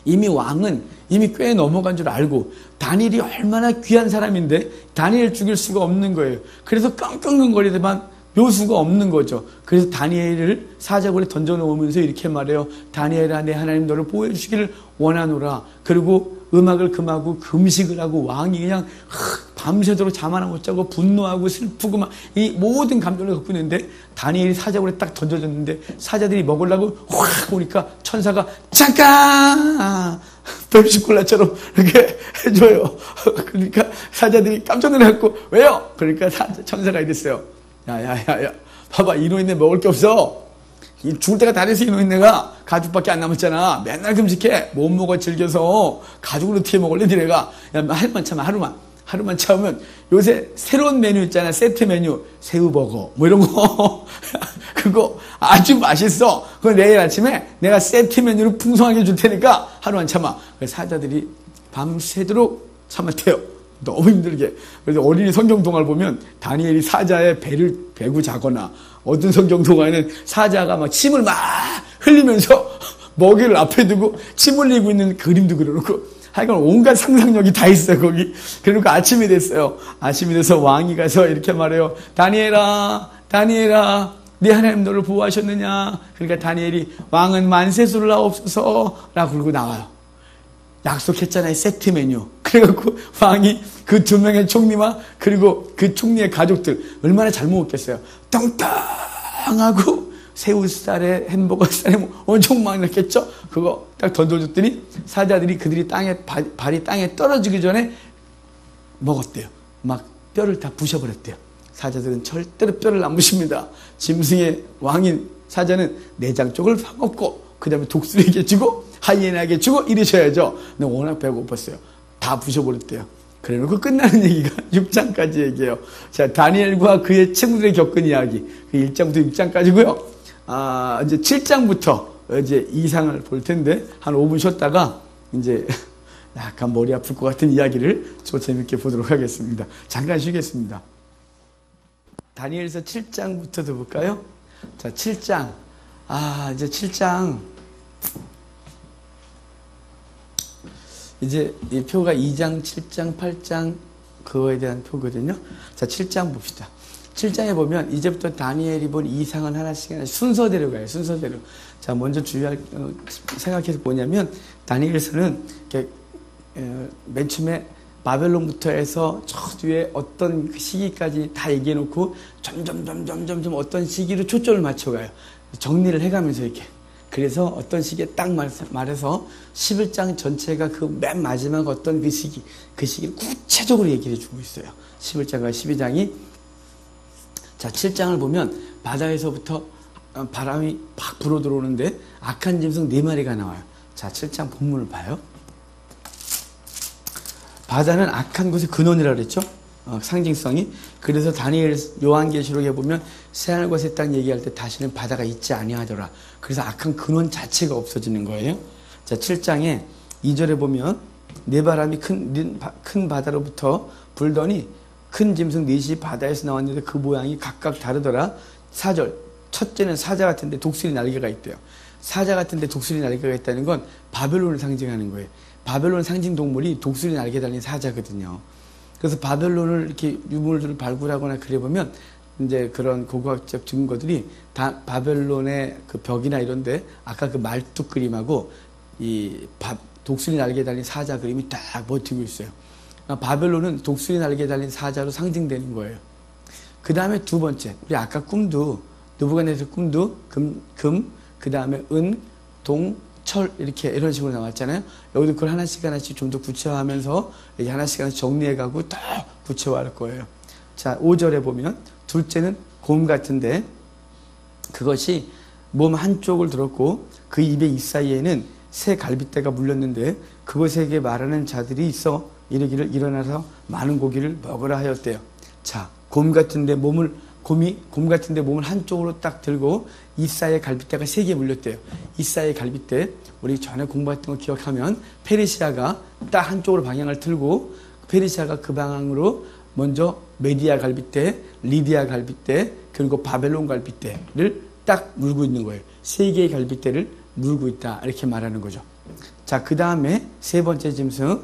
이미 왕은 이미 꽤 넘어간 줄 알고 다니엘이 얼마나 귀한 사람인데 다니엘 죽일 수가 없는 거예요. 그래서 끙끙거리더만 묘수가 없는 거죠. 그래서 다니엘을 사자굴에 던져놓으면서 이렇게 말해요. 다니엘아 내 하나님 너를 보호해 주시기를 원하노라. 그리고 음악을 금하고 금식을 하고 왕이 그냥 밤새도록 잠 하나 못 자고 분노하고 슬프고 막 이 모든 감정을 겪고 있는데 다니엘이 사자굴에 딱 던져졌는데 사자들이 먹으려고 확 오니까 천사가 잠깐 펩시콜라처럼 이렇게 해줘요. 그러니까 사자들이 깜짝 놀랐고 왜요? 그러니까 천사가 이랬어요. 야야야야 봐봐 이노인네 먹을 게 없어. 죽을 때가 다 돼서 이노인네가 가죽밖에 안 남았잖아. 맨날 금식해. 못 먹어 즐겨서 가죽으로 어떻게 먹을래 니네가. 야 하루만 참아 하루만 참으면 요새 새로운 메뉴 있잖아. 세트 메뉴 새우버거 뭐 이런 거 그거 아주 맛있어. 그거 내일 아침에 내가 세트 메뉴로 풍성하게 줄 테니까 하루만 참아. 그래서 사자들이 밤새도록 참았대요. 너무 힘들게. 그래서 어린이 성경 동화를 보면 다니엘이 사자의 배구 자거나 어떤 성경 동화에는 사자가 막 침을 막 흘리면서 먹이를 앞에 두고 침 흘리고 있는 그림도 그려놓고 하여간 온갖 상상력이 다 있어요 거기. 그러니까 아침이 됐어요. 아침이 돼서 왕이 가서 이렇게 말해요. 다니엘아 네 하나님 너를 보호하셨느냐. 그러니까 다니엘이 왕은 만세수를 하옵소서 라고 그러고 나와요. 약속했잖아요. 세트 메뉴. 그래갖고 왕이 그 두 명의 총리와 그리고 그 총리의 가족들 얼마나 잘 먹었겠어요. 뚱뚱하고 새우살에 햄버거살에 뭐 엄청 많이 넣겠죠. 그거 딱 던져줬더니 사자들이 그들이 발이 땅에 떨어지기 전에 먹었대요. 막 뼈를 다 부셔버렸대요. 사자들은 절대로 뼈를 안 부십니다. 짐승의 왕인 사자는 내장 쪽을 파먹고 그 다음에 독수리에게 주고 하이에나에게 주고 이러셔야죠. 근데 워낙 배고팠어요. 다 부셔버렸대요. 그래놓고 끝나는 얘기가 6장까지 얘기해요. 자, 다니엘과 그의 친구들이 겪은 이야기. 그 1장부터 6장까지고요. 이제 7장부터 이제 이상을 볼 텐데 한 5분 쉬었다가 이제 약간 머리 아플 것 같은 이야기를 좀 재밌게 보도록 하겠습니다. 잠깐 쉬겠습니다. 다니엘서 7장부터 볼까요? 자, 7장. 이제 7장. 이제 이 표가 2장, 7장, 8장 그거에 대한 표거든요. 자, 7장 봅시다. 7장에 보면 이제부터 다니엘이 본 이상은 하나씩 순서대로 가요. 순서대로. 자, 먼저 주의할 생각해서 뭐냐면 다니엘서는 이렇게 맨 처음에 바벨론부터 해서 저 뒤에 어떤 시기까지 다 얘기해 놓고 점점 어떤 시기로 초점을 맞춰가요. 정리를 해가면서 이렇게. 그래서 어떤 시기에 딱 말해서 11장 전체가 그 맨 마지막 어떤 그 시기를 구체적으로 얘기해 주고 있어요. 11장과 12장이. 자, 7장을 보면 바다에서부터 바람이 팍 불어 들어오는데 악한 짐승 4마리가 나와요. 자, 7장 본문을 봐요. 바다는 악한 곳의 근원이라고 그랬죠? 상징성이. 그래서 다니엘 요한계시록에 보면 새하늘과 새 땅 얘기할 때 다시는 바다가 있지 아니하더라. 그래서 악한 근원 자체가 없어지는 거예요. 자, 7장에 2절에 보면 네 바람이 큰 바다로부터 불더니 큰 짐승 4이 바다에서 나왔는데 그 모양이 각각 다르더라. 4절. 첫째는 사자 같은데 독수리 날개가 있대요. 사자 같은데 독수리 날개가 있다는 건 바벨론을 상징하는 거예요. 바벨론 상징 동물이 독수리 날개 달린 사자거든요. 그래서 바벨론을 이렇게 유물들을 발굴하거나 그래 보면 이제 그런 고고학적 증거들이 다 바벨론의 그 벽이나 이런데 아까 그 말뚝 그림하고 이 독수리 날개 달린 사자 그림이 딱 버티고 있어요. 바벨론은 독수리 날개 달린 사자로 상징되는 거예요. 그 다음에 두 번째, 우리 아까 꿈도 느부갓네살 꿈도 금, 그 다음에 은, 동, 철 이렇게 이런 식으로 나왔잖아요. 여기도 그걸 하나씩 좀 더 구체화하면서 이렇게 하나씩 정리해가고 더 구체화할 거예요. 자, 5절에 보면 둘째는 곰 같은데 그것이 몸 한쪽을 들었고 그 입의 입 사이에는 새 갈빗대가 물렸는데 그것에게 말하는 자들이 있어 이르기를 일어나서 많은 고기를 먹으라 하였대요. 자, 곰 같은데 몸을 한쪽으로 딱 들고 입 사이에 갈빗대가 3개 물렸대요. 입 사이에 갈빗대, 우리 전에 공부했던 거 기억하면 페르시아가 딱 한쪽으로 방향을 틀고 페르시아가 그 방향으로 먼저 메디아 갈빗대, 리디아 갈빗대, 그리고 바벨론 갈빗대를 딱 물고 있는 거예요. 3개의 갈빗대를 물고 있다 이렇게 말하는 거죠. 자, 그 다음에 세 번째 짐승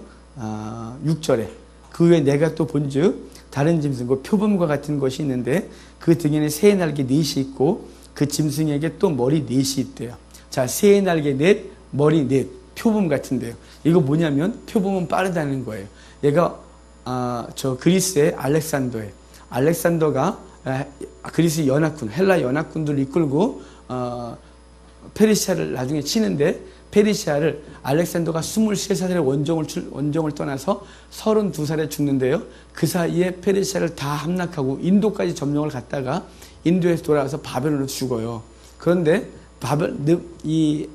6절에 그 후에 내가 또 본즉 다른 짐승, 그 표범과 같은 것이 있는데 그 등에는 새의 날개 4이 있고 그 짐승에게 또 머리 4이 있대요. 자, 새의 날개 4, 머리 4, 표범 같은데요. 이거 뭐냐면 표범은 빠르다는 거예요. 얘가 저 그리스의 알렉산더가 그리스 연합군, 헬라 연합군들을 이끌고 페르시아를 나중에 치는데 페르시아를 알렉산더가 23살에 원정을 떠나서 32살에 죽는데요. 그 사이에 페르시아를 다 함락하고 인도까지 점령을 갔다가 인도에서 돌아와서 바벨론으로 죽어요. 그런데 이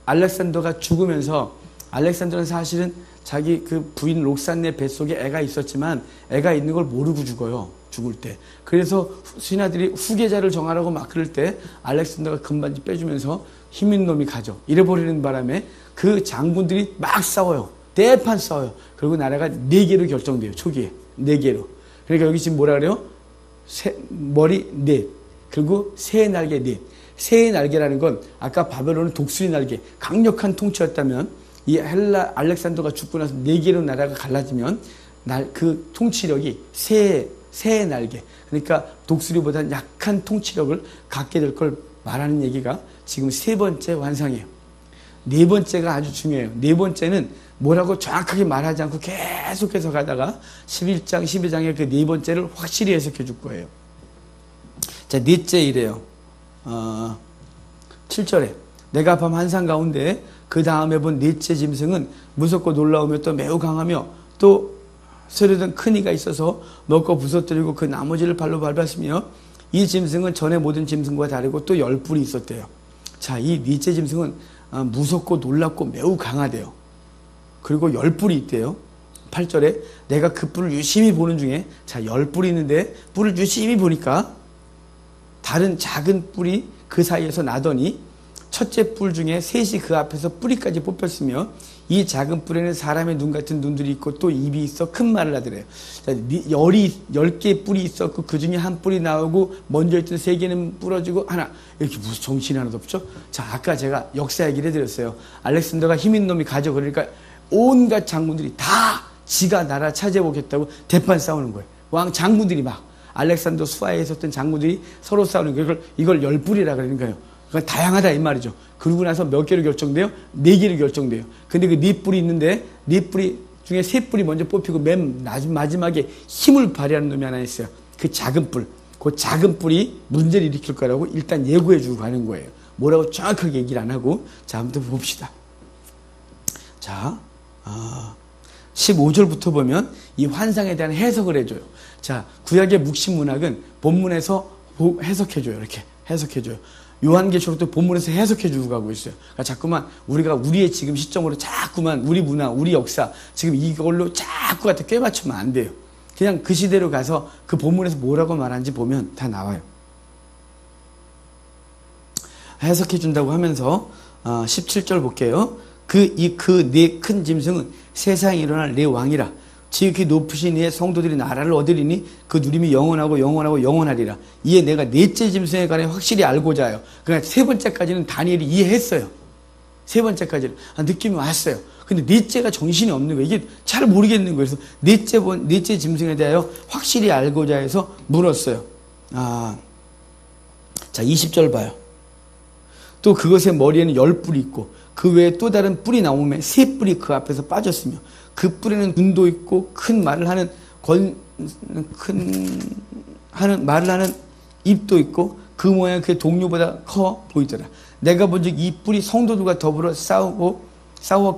알렉산더가 죽으면서 알렉산더는 사실은 자기 그 부인 록산네 뱃속에 애가 있었지만 애가 있는 걸 모르고 죽어요. 죽을 때. 그래서 신하들이 후계자를 정하라고 막 그럴 때 알렉산더가 금반지 빼주면서 힘 있는 놈이 가죠. 이래버리는 바람에 그 장군들이 막 싸워요. 대판 싸워요. 그리고 나라가 4개로 결정돼요. 초기에. 4개로. 그러니까 여기 지금 뭐라 그래요? 머리 4. 그리고 새의 날개 4. 새의 날개라는 건 아까 바벨론은 독수리 날개. 강력한 통치였다면 이 헬라 알렉산더가 죽고 나서 4개로 나라가 갈라지면 그 통치력이 새의 날개. 그러니까 독수리보다 약한 통치력을 갖게 될 걸 말하는 얘기가 지금 세 번째 완상이에요. 네 번째가 아주 중요해요. 네 번째는 뭐라고 정확하게 말하지 않고 계속해서 가다가 11장, 12장의 그 네 번째를 확실히 해석해 줄 거예요. 자, 넷째 이래요. 7절에 내가 밤 한상 가운데 그 다음에 본 넷째 짐승은 무섭고 놀라우며 또 매우 강하며 또 세련된 큰 이가 있어서 먹고 부서뜨리고 그 나머지를 발로 밟았으며 이 짐승은 전에 모든 짐승과 다르고 또 10뿔이 있었대요. 자, 이 넷째 짐승은 무섭고 놀랍고 매우 강하대요. 그리고 10뿔이 있대요. 8절에 내가 그 뿔을 유심히 보는 중에, 자, 10뿔이 있는데 뿔을 유심히 보니까 다른 작은 뿔이 그 사이에서 나더니 첫째 뿔 중에 셋이 그 앞에서 뿌리까지 뽑혔으며 이 작은 뿔에는 사람의 눈 같은 눈들이 있고 또 입이 있어 큰 말을 하더래요. 자, 10개의 뿔이 있었고 그 중에 한 뿔이 나오고 먼저 있던 3개는 부러지고 하나, 이렇게 무슨 정신이 하나도 없죠? 자, 아까 제가 역사 얘기를 해드렸어요. 알렉산더가 힘있는 놈이 가져. 그러니까 온갖 장군들이 다 지가 나라 차지해보겠다고 대판 싸우는 거예요. 왕 장군들이 막 알렉산더 수하에 있었던 장군들이 서로 싸우는 거예요. 이걸 10뿔이라 그러는 거예요. 그러니까 다양하다 이 말이죠. 그러고 나서 몇 개로 결정돼요? 4개로 결정돼요. 근데 그 4뿔이 있는데 4뿔이 중에 3뿔이 먼저 뽑히고 맨 마지막에 힘을 발휘하는 놈이 하나 있어요. 그 작은 뿔. 그 작은 뿔이 문제를 일으킬 거라고 일단 예고해주고 가는 거예요. 뭐라고 정확하게 얘기를 안 하고. 자, 한번 봅시다. 자, 15절부터 보면 이 환상에 대한 해석을 해줘요. 자, 구약의 묵시문학은 본문에서 해석해줘요. 이렇게 해석해줘요. 요한계시록도 본문에서 해석해주고 가고 있어요. 그러니까 자꾸만 우리가 우리의 지금 시점으로 자꾸만 우리 문화, 우리 역사 지금 이걸로 자꾸 갖다 꿰맞추면 안 돼요. 그냥 그 시대로 가서 그 본문에서 뭐라고 말하는지 보면 다 나와요. 해석해준다고 하면서 17절 볼게요. 그 네 큰 짐승은 세상에 일어날 네 왕이라. 지극히 높으신 이의 성도들이 나라를 얻으리니 그 누림이 영원하고 영원하고 영원하리라. 이에 내가 넷째 짐승에 관해 확실히 알고자 해요. 그러니까 세 번째까지는 다니엘이 이해했어요. 세 번째까지는 느낌이 왔어요. 근데 넷째가 정신이 없는 거예요. 이게 잘 모르겠는 거예요. 그래서 넷째 짐승에 대하여 확실히 알고자 해서 물었어요. 자, 20절 봐요. 또 그것의 머리에는 10뿔이 있고 그 외에 또 다른 뿔이 나오며 3뿔이 그 앞에서 빠졌으며 그 뿔에는 눈도 있고 큰 말을 하는 말을 하는 입도 있고 그 모양 그의 동료보다 커 보이더라. 내가 본즉 이 뿔이 성도들과 더불어 싸워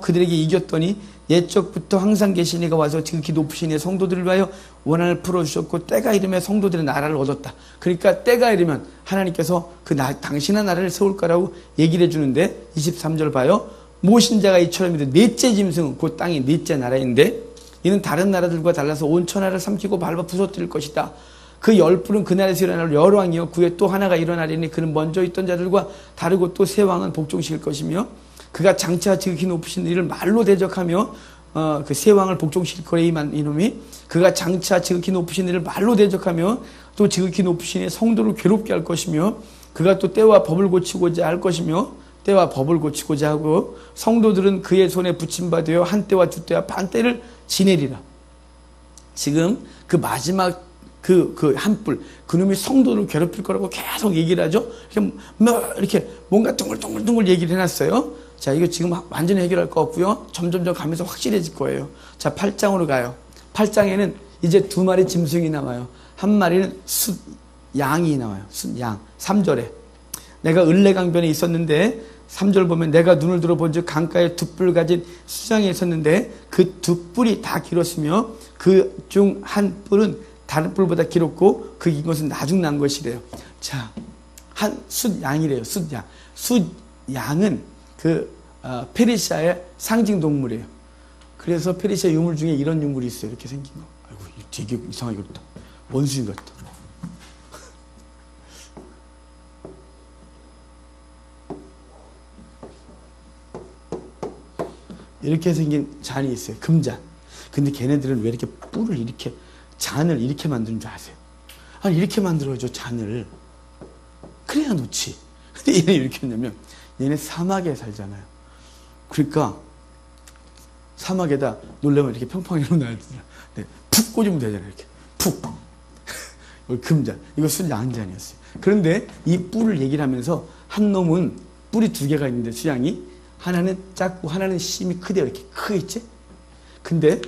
그들에게 이겼더니 옛적부터 항상 계신 이가 와서 지극히 높으신 이의 성도들을 위하여 원한을 풀어주셨고 때가 이르면 성도들의 나라를 얻었다. 그러니까 때가 이르면 하나님께서 당신의 나라를 세울 거라고 얘기를 해주는데 23절 봐요. 모신 자가 이처럼 이르되 넷째 짐승은 그 땅이 넷째 나라인데 이는 다른 나라들과 달라서 온 천하를 삼키고 밟아 부서뜨릴 것이다. 그 10뿔은 그 나라에서 일어날 여러 왕이요 그에 또 하나가 일어나리니 그는 먼저 있던 자들과 다르고 또 새 왕은 복종시킬 것이며 그가 장차 지극히 높으신 이를 말로 대적하며 그 새 왕을 복종시킬 거래 이놈이 그가 장차 지극히 높으신 이를 말로 대적하며 또 지극히 높으신 이의 성도를 괴롭게 할 것이며 그가 또 때와 법을 고치고자 할 것이며 때와 법을 고치고자 하고 성도들은 그의 손에 붙임받으여 한 때와 두 때와 반 때를 지내리라. 지금 그 마지막 그 한 뿔, 그놈이 성도를 괴롭힐 거라고 계속 얘기를 하죠. 이렇게 뭔가 둥글둥글 얘기를 해놨어요. 자, 이거 지금 완전히 해결할 거 없고요. 점점점 가면서 확실해질 거예요. 자, 8장으로 가요. 8장에는 이제 2마리 짐승이 나와요. 한 마리는 숫양이 나와요. 숫양. 3절에 내가 을레강변에 있었는데 3절 보면 내가 눈을 들어본즉 강가에 2뿔 가진 수장이 있었는데 그 2뿔이 다 길었으며 그 중 한 뿔은 다른 뿔보다 길었고 그 긴 것은 나중 난 것이래요. 자, 숫양이래요. 숫양. 숫양은 페르시아의 상징 동물이에요. 그래서 페르시아 유물 중에 이런 유물이 있어요. 이렇게 생긴 거. 아이고, 되게 이상하게 그렇다. 원숭이 같다. 이렇게 생긴 잔이 있어요. 금잔. 근데 걔네들은 왜 이렇게 뿔을 이렇게 잔을 이렇게 만드는 줄 아세요? 아니 이렇게 만들어줘 잔을. 그래야 놓지. 근데 얘네 이렇게 했냐면 얘네 사막에 살잖아요. 그러니까 사막에다 놀려면 이렇게 평평히 놓아야 되잖아. 네, 푹 꽂으면 되잖아요. 이렇게 푹. 금잔. 이거 숫양잔이었어요. 그런데 이 뿔을 얘기를 하면서 한 놈은 뿔이 2개가 있는데 수양이 하나는 작고 하나는 심이 크대요. 이렇게 크겠지? 근데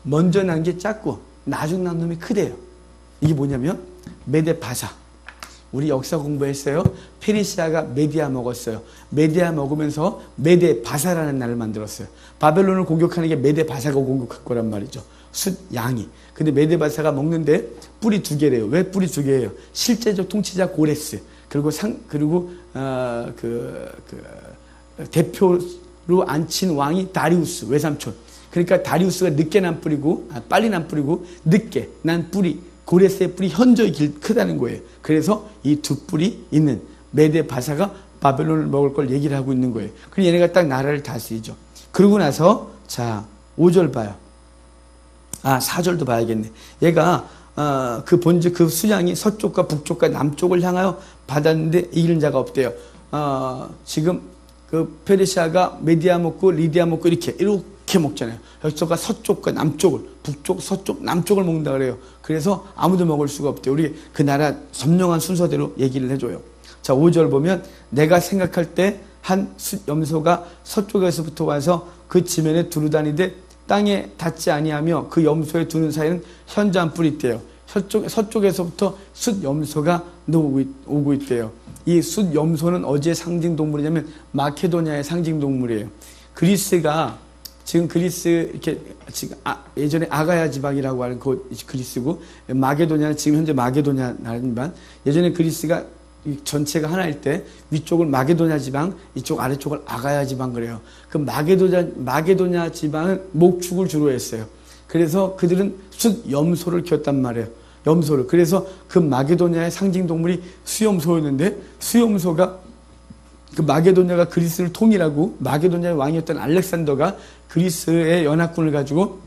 먼저 난 게 작고 나중 난 놈이 크대요. 이게 뭐냐면 메데바사. 우리 역사 공부했어요. 페르시아가 메디아 먹었어요. 메디아 먹으면서 메데바사라는 나라를 만들었어요. 바벨론을 공격하는 게 메데바사가 공격할 거란 말이죠. 숫양이. 근데 메데바사가 먹는데 뿔이 2개래요. 왜 뿔이 2개예요? 실제적 통치자 고레스. 그리고 대표로 앉힌 왕이 다리우스 외삼촌. 그러니까 다리우스가 늦게 난 뿔이고 빨리 난 뿔이고 늦게 난 뿔이 고레스의 뿔이 현저히 크다는 거예요. 그래서 이 2뿔이 있는 메데바사가 바벨론을 먹을 걸 얘기를 하고 있는 거예요. 그리고 얘네가 딱 나라를 다스리죠. 그러고 나서 자 5절 봐요. 4절도 봐야겠네. 얘가 그 본즉 그 수양이 서쪽과 북쪽과 남쪽을 향하여 받았는데 이기는 자가 없대요. 지금 그 페르시아가 메디아 먹고 리디아 먹고 이렇게 먹잖아요. 여기서가 서쪽과 남쪽을, 북쪽, 서쪽, 남쪽을 먹는다 그래요. 그래서 아무도 먹을 수가 없대요. 우리 그 나라 선명한 순서대로 얘기를 해줘요. 자, 5절 보면 내가 생각할 때 한 염소가 서쪽에서부터 와서 그 지면에 두루다니되 땅에 닿지 아니하며 그 염소에 두는 사이는 현자 한 뿔이 있대요. 서쪽에서부터 숫 염소가 오고 있대요. 이 숫 염소는 어디의 상징 동물이냐면 마케도니아의 상징 동물이에요. 그리스가 지금 그리스 이렇게 지금 예전에 아가야 지방이라고 하는 그 그리스고 마게도니아는 지금 현재 마게도니아 나라지만 예전에 그리스가 전체가 하나일 때 위쪽을 마게도냐 지방, 이쪽 아래쪽을 아가야 지방 그래요. 그 마게도냐 지방은 목축을 주로 했어요. 그래서 그들은 숫 염소를 키웠단 말이에요. 염소를. 그래서 그 마게도냐의 상징 동물이 수염소였는데 수염소가 그 마게도냐가 그리스를 통일하고 마게도냐의 왕이었던 알렉산더가 그리스의 연합군을 가지고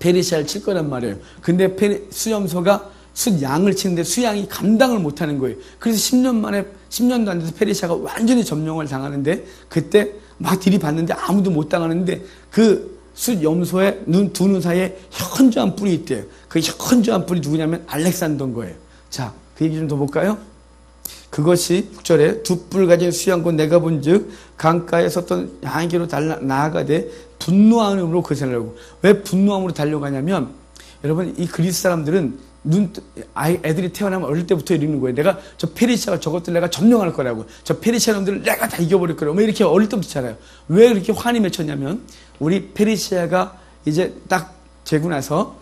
페르시아를 칠 거란 말이에요. 근데 수염소가 숫양을 치는데 수양이 감당을 못하는 거예요. 그래서 10년도 안 돼서 페르시아가 완전히 점령을 당하는데 그때 막 들이받는데 아무도 못 당하는데 그 숫 염소의 두 눈 사이에 현저한 뿔이 있대요. 그 현저한 뿔이 누구냐면 알렉산더인 거예요. 자, 그 얘기 좀 더 볼까요? 그것이 6절에 두 뿔 가진 수양과 내가 본즉 강가에 섰던 양에게로 나아가되 분노함으로 그 생각을 하고 왜 분노함으로 달려가냐면 여러분 이 그리스 사람들은 애들이 태어나면 어릴 때부터 이러는 거예요. 내가 저 페르시아가 저것들 내가 점령할 거라고. 저 페르시아 놈들을 내가 다 이겨버릴 거라고. 뭐 이렇게 어릴 때부터 잘해요. 왜 그렇게 환히 맺혔냐면 우리 페르시아가 이제 딱 되고 나서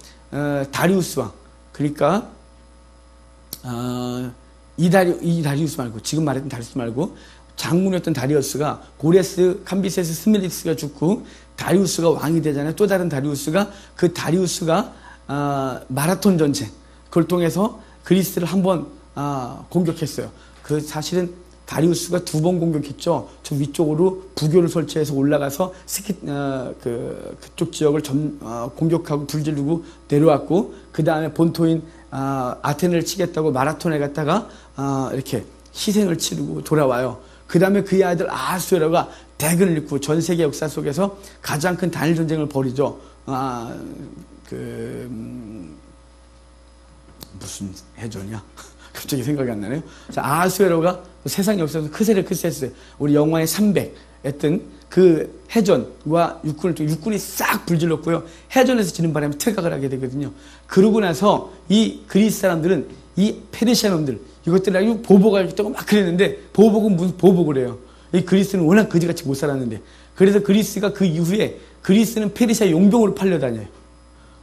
다리우스 왕 그러니까 이 다리우스 말고 지금 말했던 다리우스 말고 장군이었던 다리우스가 고레스 캄비세스 스밀리스가 죽고 다리우스가 왕이 되잖아요. 또 다른 다리우스가 그 다리우스가 마라톤 전쟁 그걸 통해서 그리스를 한번 공격했어요. 그 사실은 다리우스가 2번 공격했죠. 저 위쪽으로 부교를 설치해서 올라가서 그쪽 지역을 공격하고 불지르고 내려왔고 그 다음에 본토인 아테네를 치겠다고 마라톤에 갔다가 이렇게 희생을 치르고 돌아와요. 그 다음에 그의 아들 아하수에로가 대근을 일으키고 전 세계 역사 속에서 가장 큰 단일 전쟁을 벌이죠. 무슨 해전이야? 갑자기 생각이 안 나네요. 자, 아하수에로가 세상 역사에서 크세를 했어요. 우리 영화의 300 했던 그 해전과 육군이 싹 불질렀고요. 해전에서 지는 바람에 퇴각을 하게 되거든요. 그러고 나서 이 그리스 사람들은 이 페르시아 놈들 이것들을 아주 보복하겠다고 막 그랬는데 보복은 무슨 보복을 해요. 이 그리스는 워낙 거지같이 못 살았는데 그래서 그리스가 그 이후에 그리스는 페르시아 용병으로 팔려다녀요.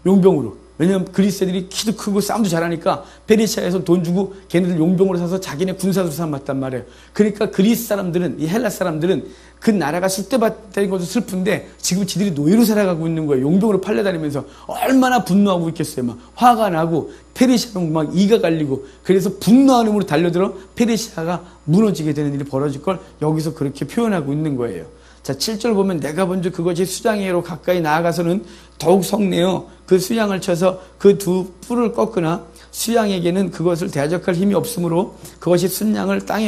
용병으로. 왜냐면 그리스 애들이 키도 크고 싸움도 잘하니까 페르시아에서 돈 주고 걔네들 용병으로 사서 자기네 군사수산 맞단 말이에요. 그러니까 그리스 사람들은 이 헬라 사람들은 그 나라가 쑥대밭된 것도 슬픈데 지금 지들이 노예로 살아가고 있는 거예요. 용병으로 팔려다니면서 얼마나 분노하고 있겠어요. 막 화가 나고 페르시아는 막 이가 갈리고 그래서 분노하는 힘으로 달려들어 페르시아가 무너지게 되는 일이 벌어질 걸 여기서 그렇게 표현하고 있는 거예요. 자, 7절 보면 내가 본즉 그것이 수양에게로 가까이 나아가서는 더욱 성내어 그 수양을 쳐서 그 두 뿔을 꺾으나 수양에게는 그것을 대적할 힘이 없으므로 그것이 순양을 땅에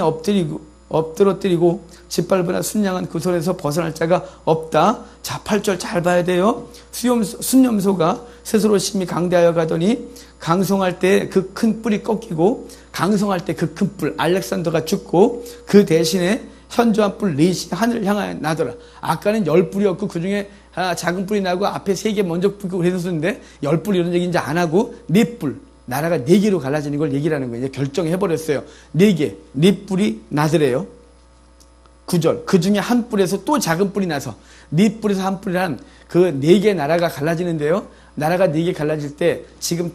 엎드러뜨리고 짓밟으나 순양은 그 손에서 벗어날 자가 없다. 자, 8절 잘 봐야 돼요. 순염소가 스스로 심히 강대하여 가더니 강성할 때 그 큰 뿔이 꺾이고 강성할 때 그 큰 뿔 알렉산더가 죽고 그 대신에 현저한 뿔 넷이 하늘을 향하여 나더라. 아까는 10뿔이었고 그 중에 작은 뿔이 나고 앞에 3개 먼저 뿔고 그랬었는데 10뿔 이런 얘기 이제 안 하고 4뿔 나라가 4개로 갈라지는 걸 얘기를 하는 거예요. 이제 결정해버렸어요. 4개, 4뿔이 나더래요. 9절 그 중에 한 뿔에서 또 작은 뿔이 나서 4뿔에서 한 뿔이란 그 4개 나라가 갈라지는데요. 나라가 4개 갈라질 때 지금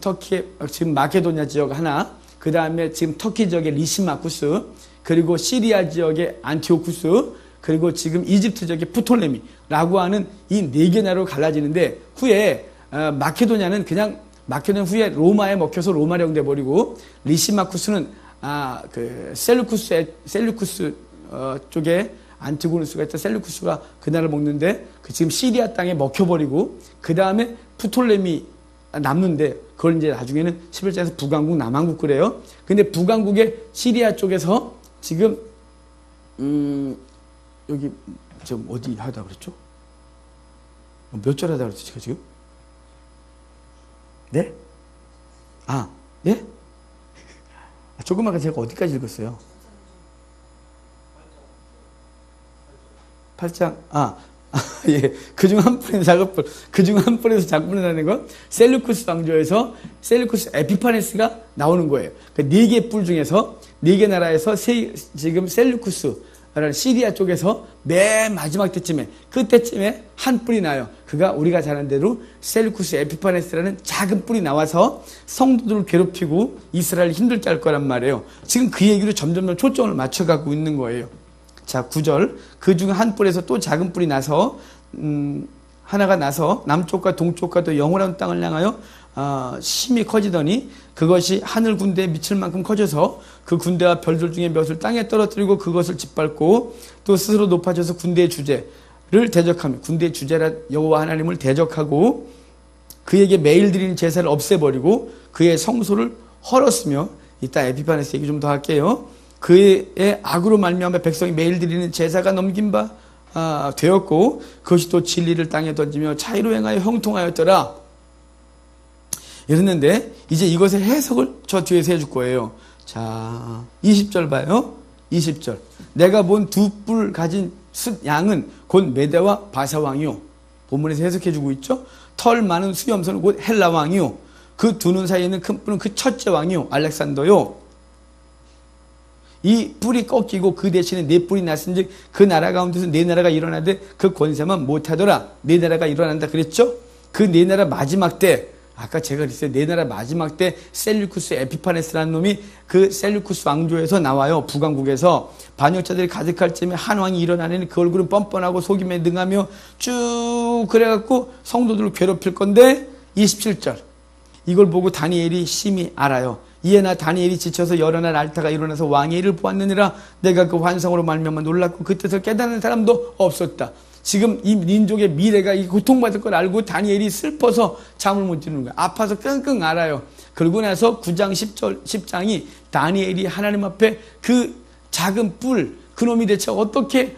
지금 마케도니아 지역 하나 그 다음에 지금 터키 지역의 리시마쿠스 그리고 시리아 지역의 안티오쿠스 그리고 지금 이집트 지역의 프톨레미라고 하는 이 4개 나라로 갈라지는데 후에 마케도니아는 그냥 마케도니아 후에 로마에 먹혀서 로마령 돼버리고 리시마쿠스는 셀루쿠스 쪽에 안티고누스가 있다 셀루쿠스가 그 나라를 먹는데 그 지금 시리아 땅에 먹혀버리고 그 다음에 프톨레미 남는데 그걸 이제 나중에는 11장에서 북왕국 남왕국 그래요. 근데 북왕국의 시리아 쪽에서 지금 여기 지금 어디 하다 그랬죠? 몇 절 하다 그랬지 지금? 네? 아, 네? 조금 아까 제가 어디까지 읽었어요? 8장, 예. 그중 한 뿔에서 작은 뿔, 그중 한 뿔에서 작은 뿔이라는 건 셀루쿠스 왕조에서 셀루쿠스 에피파네스가 나오는 거예요. 그 4개 뿔 중에서 4개 나라에서 지금 셀루쿠스라는 시리아 쪽에서 맨 마지막 때쯤에 그때쯤에 한 뿔이 나요. 그가 우리가 잘 아는 대로 셀루쿠스 에피파네스라는 작은 뿔이 나와서 성도들을 괴롭히고 이스라엘을 힘들게 할 거란 말이에요. 지금 그 얘기로 점점 초점을 맞춰가고 있는 거예요. 자, 9절. 그 중 한 뿔에서 또 작은 뿔이 나서, 하나가 나서 남쪽과 동쪽과 또 영원한 땅을 향하여, 심히 커지더니 그것이 하늘 군대에 미칠 만큼 커져서 그 군대와 별들 중에 몇을 땅에 떨어뜨리고 그것을 짓밟고 또 스스로 높아져서 군대의 주제를 대적하며 군대의 주제라 여호와 하나님을 대적하고 그에게 매일 드리는 제사를 없애버리고 그의 성소를 헐었으며 이따 에피파네스 얘기 좀 더 할게요. 그의 악으로 말미암아 백성이 매일 드리는 제사가 넘긴 바 되었고 그것이 또 진리를 땅에 던지며 차이로 행하여 형통하였더라. 이랬는데 이제 이것의 해석을 저 뒤에서 해줄 거예요. 자, 20절 봐요. 20절. 내가 본 2뿔 가진 양은 곧 메대와 바사 왕이요. 본문에서 해석해주고 있죠. 털 많은 수염소는 곧 헬라 왕이요. 그 두 눈 사이에 있는 큰 뿔은 그 첫째 왕이요. 알렉산더요. 이 뿔이 꺾이고 그 대신에 4뿔이 났은즉 그 나라 가운데서 4나라가 일어나되 그 권세만 못하더라. 4나라가 일어난다 그랬죠? 그 4나라 마지막 때 아까 제가 그랬어요. 4나라 마지막 때 셀루쿠스 에피파네스라는 놈이 그 셀루쿠스 왕조에서 나와요. 북왕국에서 반역자들이 가득할 쯤에 한 왕이 일어나니 그 얼굴은 뻔뻔하고 속임에 능하며 쭉 그래갖고 성도들을 괴롭힐 건데 27절 이걸 보고 다니엘이 심히 알아요. 이에 나 다니엘이 지쳐서 여러 날 앓다가 일어나서 왕의 일을 보았느니라. 내가 그 환상으로 말미암아 놀랐고 그 뜻을 깨닫는 사람도 없었다. 지금 이 민족의 미래가 이 고통받을 걸 알고 다니엘이 슬퍼서 잠을 못 이루는 거야. 아파서 끙끙 앓아요. 그러고 나서 9장 10장이 다니엘이 하나님 앞에 그 작은 뿔 그놈이 대체 어떻게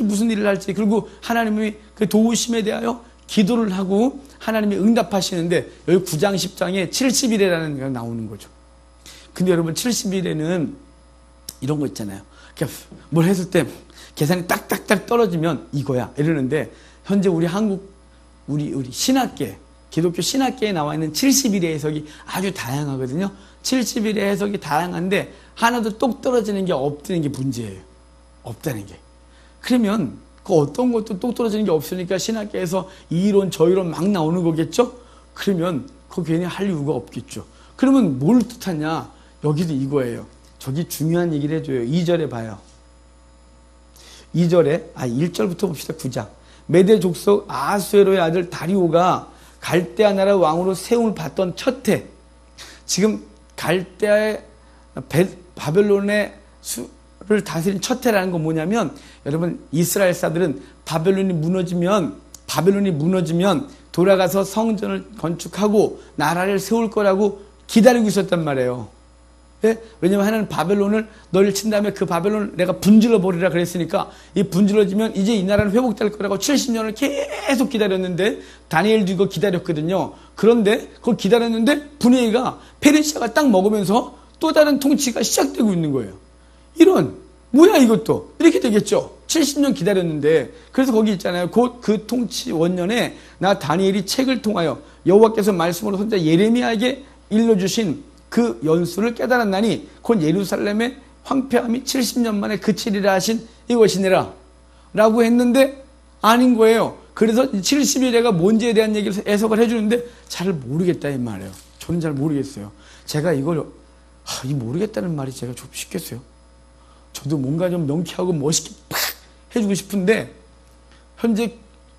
무슨 일을 할지 그리고 하나님이 그 도우심에 대하여 기도를 하고 하나님이 응답하시는데 여기 9장 10장에 70일이라는 게 나오는 거죠. 근데 여러분 70일에는 이런 거 있잖아요. 뭘 했을 때 계산이 딱딱딱 떨어지면 이거야 이러는데 현재 우리 한국 우리 신학계 기독교 신학계에 나와 있는 70일의 해석이 아주 다양하거든요. 70일의 해석이 다양한데 하나도 똑 떨어지는 게 없다는 게 문제예요. 없다는 게. 그러면 그 어떤 것도 똑 떨어지는 게 없으니까 신학계에서 이 이론 저 이론 막 나오는 거겠죠? 그러면 그거 괜히 할 이유가 없겠죠. 그러면 뭘 뜻하냐? 여기도 이거예요. 저기 중요한 얘기를 해줘요. 2절에 봐요. 2절에 1절부터 봅시다. 9장. 메대 족속 아수에로의 아들 다리오가 갈대아 나라 왕으로 세움을 받던 첫 해. 지금 갈대아의 바벨론의 수를 다스린 첫 해라는 건 뭐냐면 여러분 이스라엘사들은 바벨론이 무너지면 돌아가서 성전을 건축하고 나라를 세울 거라고 기다리고 있었단 말이에요. 예? 왜냐면 하나는 바벨론을 너를 친 다음에 그 바벨론을 내가 분질러 버리라 그랬으니까 이 분질러지면 이제 이 나라는 회복될 거라고 70년을 계속 기다렸는데 다니엘도 이거 기다렸거든요. 그런데 그걸 기다렸는데 분위기가 페르시아가 딱 먹으면서 또 다른 통치가 시작되고 있는 거예요. 이런 뭐야 이것도 이렇게 되겠죠. 70년 기다렸는데 그래서 거기 있잖아요. 곧 그 통치 원년에 나 다니엘이 책을 통하여 여호와께서 말씀으로 선자 예레미야에게 일러주신 그 연수를 깨달았나니 곧 예루살렘의 황폐함이 70년 만에 그치리라 하신 이것이니라 라고 했는데 아닌 거예요. 그래서 70일에가 뭔지에 대한 얘기를 해석을 해주는데 잘 모르겠다 이 말이에요. 저는 잘 모르겠어요. 제가 이걸 이 모르겠다는 말이 제가 좀 쉽겠어요. 저도 뭔가 좀 명쾌하고 멋있게 팍 해주고 싶은데 현재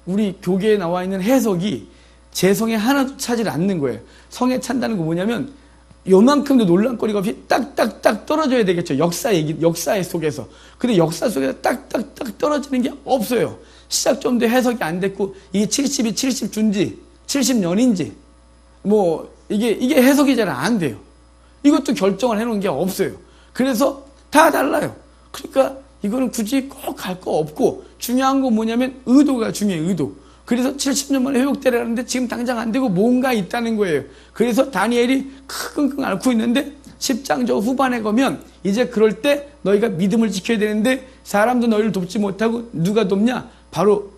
우리 교계에 나와 있는 해석이 제 성에 하나도 차지 않는 거예요. 성에 찬다는 거 뭐냐면 요만큼도 논란거리가 없이 딱딱딱 떨어져야 되겠죠. 역사 속에서. 근데 역사 속에서 딱딱딱 떨어지는 게 없어요. 시작점도 해석이 안 됐고, 이게 70이 70주인지, 70년인지, 이게 해석이 잘 안 돼요. 이것도 결정을 해놓은 게 없어요. 그래서 다 달라요. 그러니까 이거는 굳이 꼭 갈 거 없고, 중요한 건 뭐냐면 의도가 중요해요, 의도. 그래서 70년 만에 회복되라는데 지금 당장 안 되고 뭔가 있다는 거예요. 그래서 다니엘이 끙끙 앓고 있는데 10장 저 후반에 가면 이제 그럴 때 너희가 믿음을 지켜야 되는데 사람도 너희를 돕지 못하고 누가 돕냐? 바로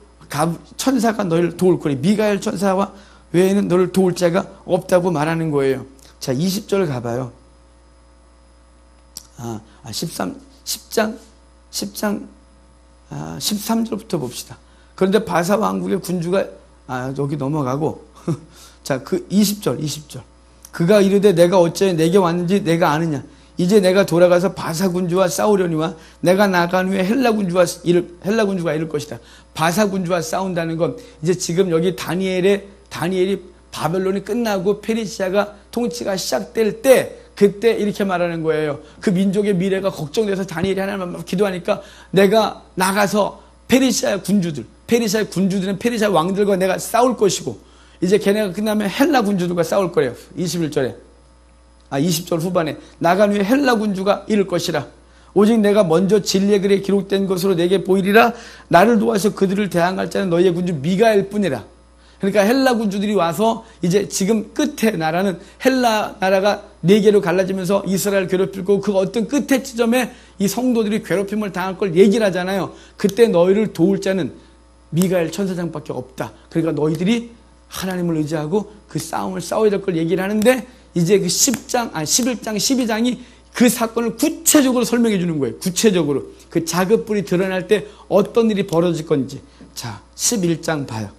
천사가 너희를 도울 거니 미가엘 천사와 외에는 너를 도울 자가 없다고 말하는 거예요. 자, 20절 가봐요. 10장 13절부터 봅시다. 그런데 바사 왕국의 군주가 여기 넘어가고 자, 그 20절 그가 이르되 내가 어째 내게 왔는지 내가 아느냐. 이제 내가 돌아가서 바사 군주와 싸우려니와 내가 나간 후에 헬라 군주가 이를 것이다. 바사 군주와 싸운다는 건 이제 지금 여기 다니엘이 바벨론이 끝나고 페르시아가 통치가 시작될 때 그때 이렇게 말하는 거예요. 그 민족의 미래가 걱정돼서 다니엘이 하나님만 기도하니까 내가 나가서 페르시아 군주들은 페르시아 왕들과 내가 싸울 것이고 이제 걔네가 끝나면 헬라 군주들과 싸울 거래요. 20절 후반에 나간 후에 헬라 군주가 이를 것이라. 오직 내가 먼저 진리의 글에 기록된 것으로 내게 보이리라. 나를 도와서 그들을 대항할 자는 너희의 군주 미가엘 뿐이라. 그러니까 헬라 군주들이 와서 이제 지금 끝에 나라는 헬라 나라가 4개로 갈라지면서 이스라엘 괴롭히고 그 어떤 끝에 지점에 이 성도들이 괴롭힘을 당할 걸 얘기를 하잖아요. 그때 너희를 도울 자는 미가엘 천사장밖에 없다. 그러니까 너희들이 하나님을 의지하고 그 싸움을 싸워야 될 걸 얘기를 하는데 이제 그 11장, 12장이 그 사건을 구체적으로 설명해 주는 거예요. 구체적으로. 그 자급불이 드러날 때 어떤 일이 벌어질 건지. 자, 11장 봐요.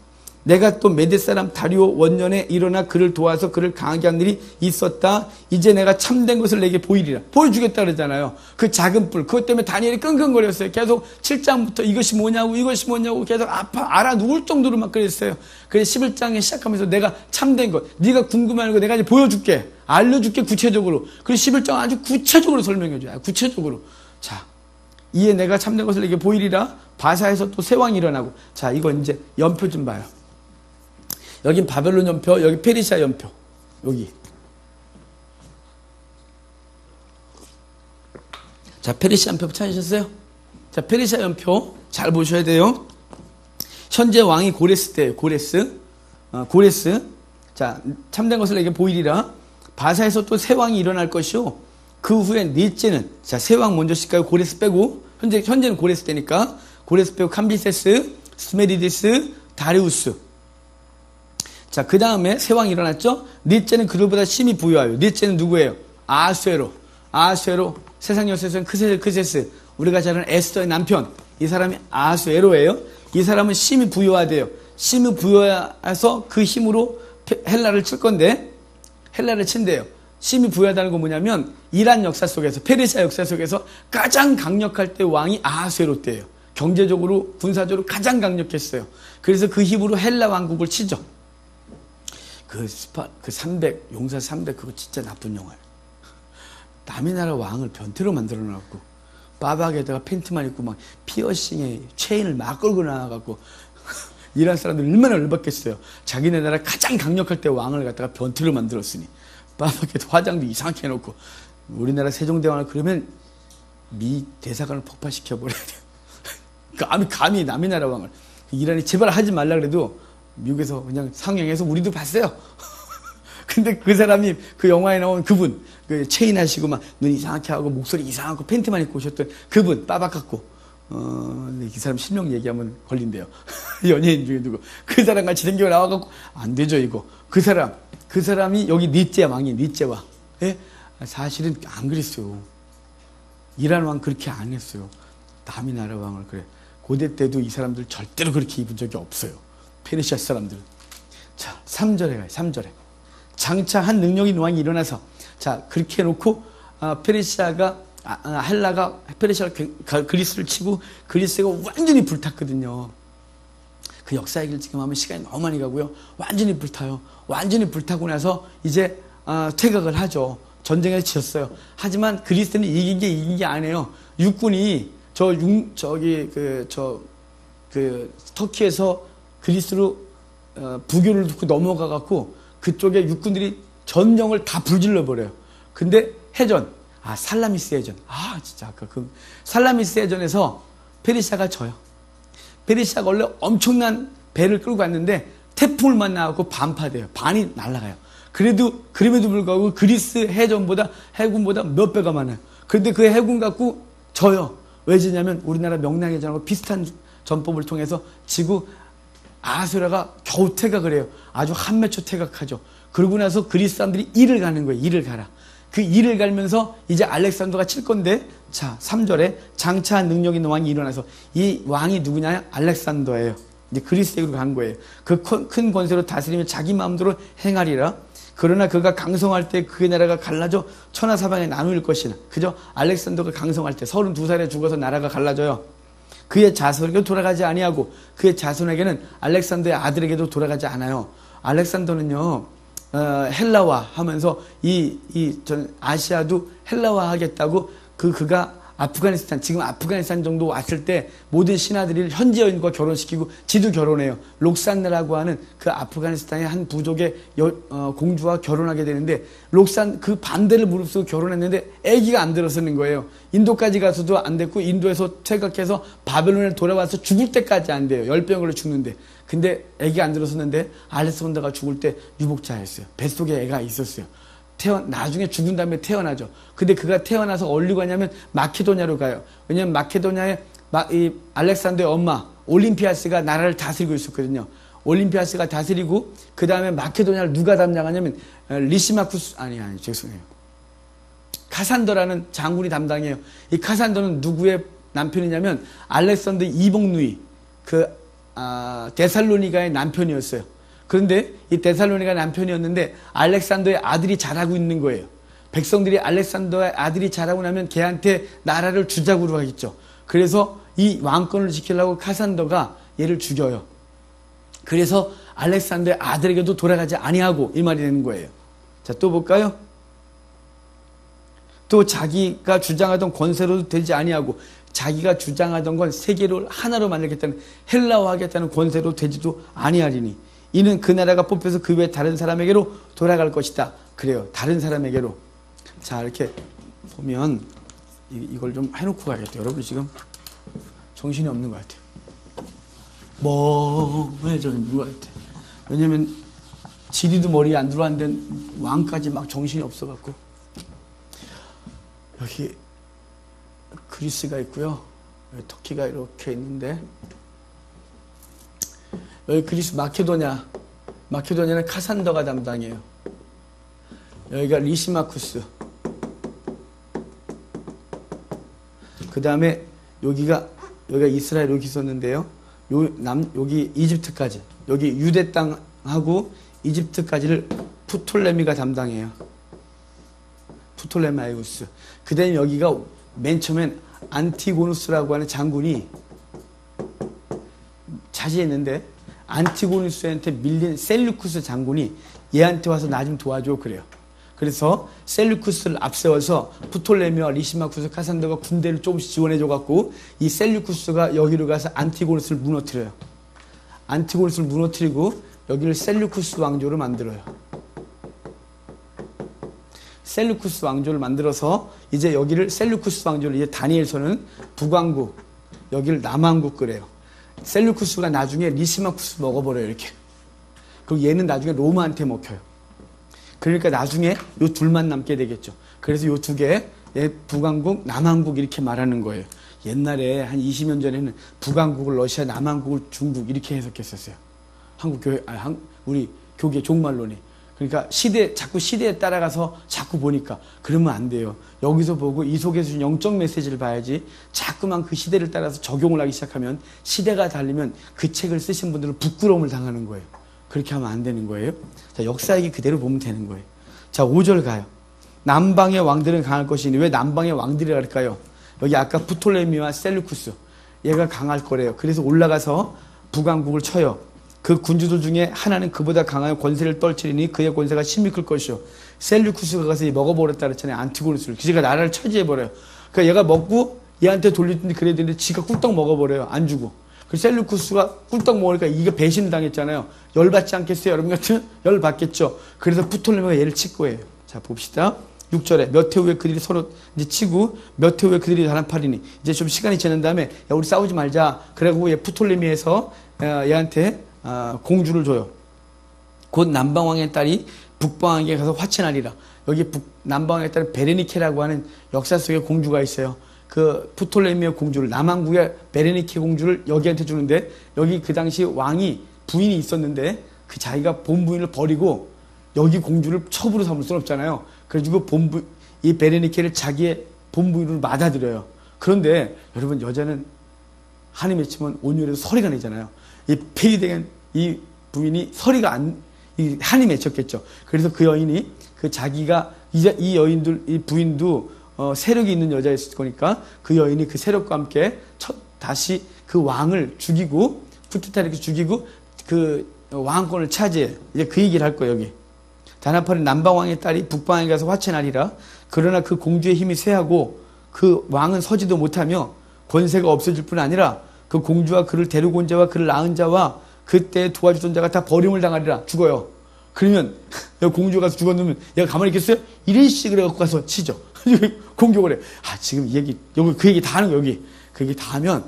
내가 또 메대 사람 다리오 원년에 일어나 그를 도와서 그를 강하게 한 일이 있었다. 이제 내가 참된 것을 내게 보이리라. 보여주겠다 그러잖아요. 그 작은 뿔. 그것 때문에 다니엘이 끙끙거렸어요. 계속 7장부터 이것이 뭐냐고 계속 알아 누울 정도로 막 그랬어요. 그래서 11장에 시작하면서 내가 참된 것, 네가 궁금해하는 거 내가 이제 보여줄게. 알려줄게 구체적으로. 그리고 11장 아주 구체적으로 설명해줘요. 구체적으로. 자, 이에 내가 참된 것을 내게 보이리라. 바사에서 또 새 왕이 일어나고. 자, 이거 이제 연표 좀 봐요. 여긴 바벨론 연표, 여기 페르시아 연표. 여기. 자, 페르시아 연표 찾으셨어요? 자, 페르시아 연표 잘 보셔야 돼요. 현재 왕이 고레스 때예요. 고레스. 자, 참된 것을 내게 보이리라. 바사에서 또 새 왕이 일어날 것이요. 그 후에 넷째는, 자, 새 왕 먼저 칠까요? 고레스 빼고. 현재는 고레스 때니까. 고레스 빼고 캄비세스, 스메리디스, 다리우스. 자, 그 다음에 새 왕이 일어났죠? 넷째는 그들보다 심히 부유하여. 넷째는 누구예요? 아수에로, 세상 여세서는 크세스. 우리가 잘 아는 에스더의 남편. 이 사람이 아수에로예요. 이 사람은 심히 부유하대요. 심히 부유해서 그 힘으로 헬라를 칠 건데, 헬라를 친대요. 심히 부유하다는 건 뭐냐면, 이란 역사 속에서, 페르시아 역사 속에서 가장 강력할 때 왕이 아수에로 때예요. 경제적으로, 군사적으로 가장 강력했어요. 그래서 그 힘으로 헬라 왕국을 치죠. 그 300, 용사 300, 그거 진짜 나쁜 영화예요. 남의 나라 왕을 변태로 만들어놔갖고, 빠박에다가 팬티만 입고 막 피어싱에 체인을 막 끌고 나와갖고, 이란 사람들 얼마나 열받겠어요. 자기네 나라 가장 강력할 때 왕을 갖다가 변태로 만들었으니, 빠박에도 화장도 이상하게 해놓고, 우리나라 세종대왕을 그러면 미 대사관을 폭파시켜버려야 돼요. 감히 남의 나라 왕을. 이란이 제발 하지 말라 그래도, 미국에서 그냥 상영해서 우리도 봤어요. 근데 그 사람이 그 영화에 나온 그분, 그 체인 하시고 막 눈 이상하게 하고 목소리 이상하고 팬티만 입고 오셨던 그분, 빠박 같고, 이 사람 실명 얘기하면 걸린대요. 연예인 중에 누구. 그 사람 같이 생겨 나와갖고, 안 되죠, 이거. 그 사람이 여기 넷째 왕이, 넷째 왕. 예? 사실은 안 그랬어요. 이란 왕 그렇게 안 했어요. 남의 나라 왕을 그래. 고대 때도 이 사람들 절대로 그렇게 입은 적이 없어요. 페르시아 사람들은. 자, 3절에 가요. 3절에. 장차 한 능력 있는 왕이 일어나서, 자, 그렇게 해놓고 페르시아가 그리스를 치고 그리스가 완전히 불탔거든요. 그 역사 얘기를 지금 하면 시간이 너무 많이 가고요. 완전히 불타요. 완전히 불타고 나서 이제 퇴각을 하죠. 전쟁에서 지었어요. 하지만 그리스는 이긴 게 아니에요. 육군이 터키에서 그리스로 부교를 듣고 넘어가 갖고 그쪽에 육군들이 전령을 다 불질러 버려요. 근데 해전, 살라미스 해전. 진짜 아까 살라미스 해전에서 페르시아가 져요. 페르시아가 원래 엄청난 배를 끌고 갔는데 태풍을 만나고 반파돼요. 반이 날아가요. 그럼에도 불구하고 그리스 해군보다 몇 배가 많아요. 그런데 그 해군 갖고 져요. 왜 지냐면 우리나라 명량해전하고 비슷한 전법을 통해서 지구 아수라가 겨우 퇴각을 해요. 아주 한몇 초 퇴각하죠. 그러고 나서 그리스 사람들이 이를 가는 거예요. 이를 가라. 그 이를 갈면서 이제 알렉산더가 칠 건데, 자, 3절에 장차 능력 있는 왕이 일어나서, 이 왕이 누구냐? 알렉산더예요. 이제 그리스에로 간 거예요. 그 큰 권세로 다스리며 자기 마음대로 행하리라. 그러나 그가 강성할 때 그의 나라가 갈라져 천하사방에 나누일 것이나. 그죠? 알렉산더가 강성할 때 32살에 죽어서 나라가 갈라져요. 그의 자손에게도 돌아가지 아니하고 그의 자손에게는 알렉산더의 아들에게도 돌아가지 않아요. 알렉산더는요, 헬라화 하면서 전 아시아도 헬라화 하겠다고 그가 아프가니스탄, 지금 아프가니스탄 정도 왔을 때 모든 신하들이 현지 여인과 결혼시키고 지도 결혼해요. 록산나라고 하는 그 아프가니스탄의 한 부족의 공주와 결혼하게 되는데, 록산 그 반대를 무릅쓰고 결혼했는데 아기가 안 들었는 거예요. 인도까지 가서도 안 됐고, 인도에서 퇴각해서 바벨론에 돌아와서 죽을 때까지 안 돼요. 열병으로 죽는데. 근데 아기가 안 들었었는데 알렉산더가 죽을 때 유복자였어요. 뱃속에 애가 있었어요. 나중에 죽은 다음에 태어나죠. 근데 그가 태어나서 어디로 가냐면 마케도냐로 가요. 왜냐면 마케도냐에 알렉산더의 엄마 올림피아스가 나라를 다스리고 있었거든요. 올림피아스가 다스리고 그 다음에 마케도냐를 누가 담당하냐면 리시마쿠스 죄송해요. 카산더라는 장군이 담당해요. 이 카산더는 누구의 남편이냐면 알렉산더 이복누이 데살로니가의 남편이었어요. 그런데 이 데살로니가 남편이었는데 알렉산더의 아들이 자라고 있는 거예요. 백성들이 알렉산더의 아들이 자라고 나면 걔한테 나라를 주자구로 하겠죠. 그래서 이 왕권을 지키려고 카산더가 얘를 죽여요. 그래서 알렉산더의 아들에게도 돌아가지 아니하고 이 말이 되는 거예요. 자, 또 볼까요? 또 자기가 주장하던 권세로도 되지 아니하고, 자기가 주장하던 건 세계를 하나로 만들겠다는, 헬라화하겠다는 권세로 되지도 아니하리니 이는 그 나라가 뽑혀서 그 외 다른 사람에게로 돌아갈 것이다. 그래요. 다른 사람에게로. 자, 이렇게 보면 이걸 좀 해놓고 가야겠다. 여러분 지금 정신이 없는 것 같아요. 멍해지는 것 같아요. 왜냐면 지리도 머리에 안 들어왔는데 왕까지 막 정신이 없어갖고. 여기 그리스가 있고요. 여기 터키가 이렇게 있는데, 여기 그리스 마케도냐는 카산더가 담당해요. 여기가 리시마쿠스. 그 다음에 여기가 이스라엘 여기 있었는데요. 여기 이집트까지, 여기 유대 땅하고 이집트까지를 프톨레미가 담당해요. 프톨레마이우스. 그 다음에 여기가 맨 처음엔 안티고누스라고 하는 장군이 차지했는데, 안티고누스한테 밀린 셀루쿠스 장군이 얘한테 와서 나 좀 도와줘 그래요. 그래서 셀루쿠스를 앞세워서 프톨레미와 리시마쿠스, 카산더가 군대를 조금씩 지원해줘갖고 이 셀루쿠스가 여기로 가서 안티고누스를 무너뜨려요. 안티고누스를 무너뜨리고 여기를 셀루쿠스 왕조로 만들어요. 셀루쿠스 왕조를 만들어서 이제 여기를 셀루쿠스 왕조를, 이제 다니엘서는 북왕국, 여기를 남왕국 그래요. 셀루쿠스가 나중에 리시마쿠스 먹어버려요, 이렇게. 그리고 얘는 나중에 로마한테 먹혀요. 그러니까 나중에 요 둘만 남게 되겠죠. 그래서 요 두 개, 북왕국, 남왕국 이렇게 말하는 거예요. 옛날에 한 20년 전에는 북왕국을 러시아, 남왕국을 중국 이렇게 해석했었어요. 우리 교계 종말론이. 그러니까 자꾸 시대에 따라가서 자꾸 보니까 그러면 안 돼요. 여기서 보고 이 속에서 준 영적 메시지를 봐야지, 자꾸만 그 시대를 따라서 적용을 하기 시작하면 시대가 달리면 그 책을 쓰신 분들은 부끄러움을 당하는 거예요. 그렇게 하면 안 되는 거예요. 자, 역사 얘기 그대로 보면 되는 거예요. 자, 5절 가요. 남방의 왕들은 강할 것이니. 왜 남방의 왕들이라 할까요? 여기 아까 프톨레미와 셀루쿠스, 얘가 강할 거래요. 그래서 올라가서 북왕국을 쳐요. 그 군주들 중에 하나는 그보다 강한 권세를 떨치리니 그의 권세가 심히 클 것이요. 셀루쿠스가 가서 먹어버렸다 그랬잖아요. 안티고누스를. 지가 나라를 차지해버려요. 그러니까 얘가 먹고 얘한테 돌리든지 그래야 되는데 지가 꿀떡 먹어버려요. 안 주고. 그 셀루쿠스가 꿀떡 먹으니까 이게 배신을 당했잖아요. 열받지 않겠어요? 여러분 같으면 열받겠죠. 그래서 프톨레미가 얘를 칠 거예요. 자, 봅시다. 6절에 몇 해 후에 그들이 서로 이제 치고 몇 해 후에 그들이 단합하리니 이제 좀 시간이 지난 다음에 야, 우리 싸우지 말자. 그래갖고 얘 프톨레미에서 얘한테 공주를 줘요. 곧 남방왕의 딸이 북방왕에게 가서 화친하리라. 여기 남방왕의 딸은 베레니케라고 하는 역사 속에 공주가 있어요. 그 프톨레미의 공주를 남왕국의 베레니케 공주를 여기한테 주는데 여기 그 당시 왕이 부인이 있었는데 그 자기가 본부인을 버리고 여기 공주를 첩으로 삼을 수는 없잖아요. 그래가지고 이 베레니케를 자기의 본부인으로 맞아들여요. 그런데 여러분 여자는 한이 맺히면 온유해서 서리가 내잖아요. 이 폐위된 이 부인이 한이 맺혔겠죠. 그래서 그 여인이 그 자기가 이 여인들 이 부인도 세력이 있는 여자였을 거니까 그 여인이 그 세력과 함께 다시 그 왕을 죽이고 푸티타르를 죽이고 그 왕권을 차지해. 이제 그 얘기를 할 거예요. 여기 단합하는 남방왕의 딸이 북방에 가서 화친하리라. 그러나 그 공주의 힘이 쇠하고 그 왕은 서지도 못하며 권세가 없어질 뿐 아니라 그 공주와 그를 데리고 온 자와 그를 낳은 자와 그때 도와주던 자가 다 버림을 당하리라. 죽어요. 그러면 공주가 죽었으면 얘가 가만히 있겠어요? 이리씨 그래갖고 가서 치죠. 공격을 해. 지금 이 얘기 여기 그 얘기 다 하는 거 여기 그 얘기 다 하면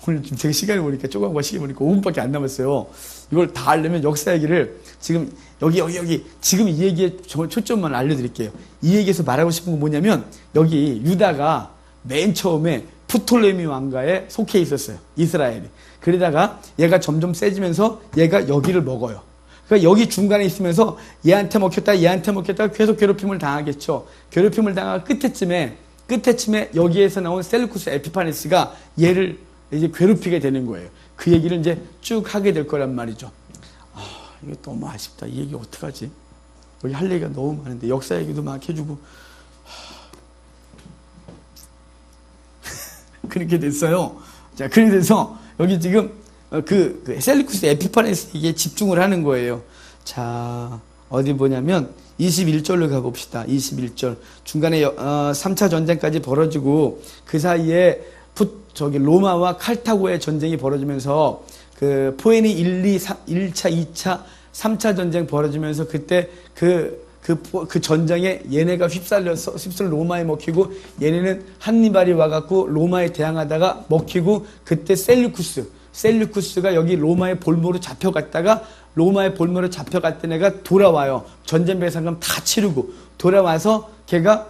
오늘 좀 제가 시간을 보니까 조금 시간을 보니까 5분밖에 안 남았어요. 이걸 다 하려면 역사 얘기를 지금 여기 지금 이 얘기에 초점만 알려드릴게요. 이 얘기에서 말하고 싶은 건 뭐냐면 여기 유다가 맨 처음에 프톨레미 왕가에 속해 있었어요. 이스라엘이. 그러다가 얘가 점점 세지면서 얘가 여기를 먹어요. 그러니까 여기 중간에 있으면서 얘한테 먹혔다 계속 괴롭힘을 당하겠죠. 괴롭힘을 당한 끝에쯤에 여기에서 나온 셀루쿠스 에피파네스가 얘를 이제 괴롭히게 되는 거예요. 그 얘기를 이제 쭉 하게 될 거란 말이죠. 이거 너무 아쉽다. 이 얘기 어떡하지? 여기 할 얘기가 너무 많은데 역사 얘기도 막 해주고 그렇게 됐어요. 자, 그렇게 돼서 여기 지금 그 셀루쿠스 에피파네스에게 집중을 하는 거예요. 자, 어디 보냐면 21절로 가봅시다. 21절. 중간에 3차 전쟁까지 벌어지고 그 사이에 로마와 칼타고의 전쟁이 벌어지면서 그 포에니 1차, 2차, 3차 전쟁 벌어지면서 그때 그 전쟁에 얘네가 휩쓸려 로마에 먹히고 얘네는 한니발이 와갖고 로마에 대항하다가 먹히고 그때 셀루쿠스가 여기 로마의 볼모로 잡혀갔다가 로마의 볼모로 잡혀갔던 애가 돌아와요. 전쟁 배상금 다 치르고 돌아와서 걔가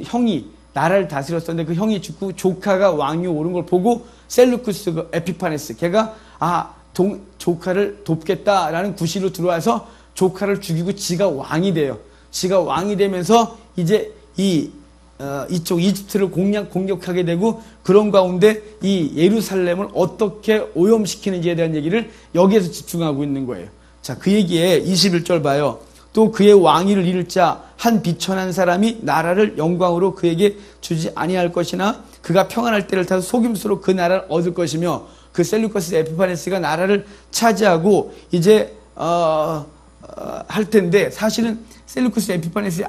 형이 나라를 다스렸었는데 그 형이 죽고 조카가 왕위에 오른 걸 보고 셀루쿠스 에피파네스 걔가 조카를 돕겠다라는 구실로 들어와서 조카를 죽이고 지가 왕이 돼요. 지가 왕이 되면서 이제 이쪽 이집트를 공격하게 되고 그런 가운데 이 예루살렘을 어떻게 오염시키는지에 대한 얘기를 여기에서 집중하고 있는 거예요. 자, 그 얘기에 21절 봐요. 또 그의 왕위를 잃을 자 한 비천한 사람이 나라를 영광으로 그에게 주지 아니할 것이나 그가 평안할 때를 타서 속임수로 그 나라를 얻을 것이며 그 셀루커스 에피파네스가 나라를 차지하고 이제 할 텐데 사실은 셀루쿠스 에피파네스의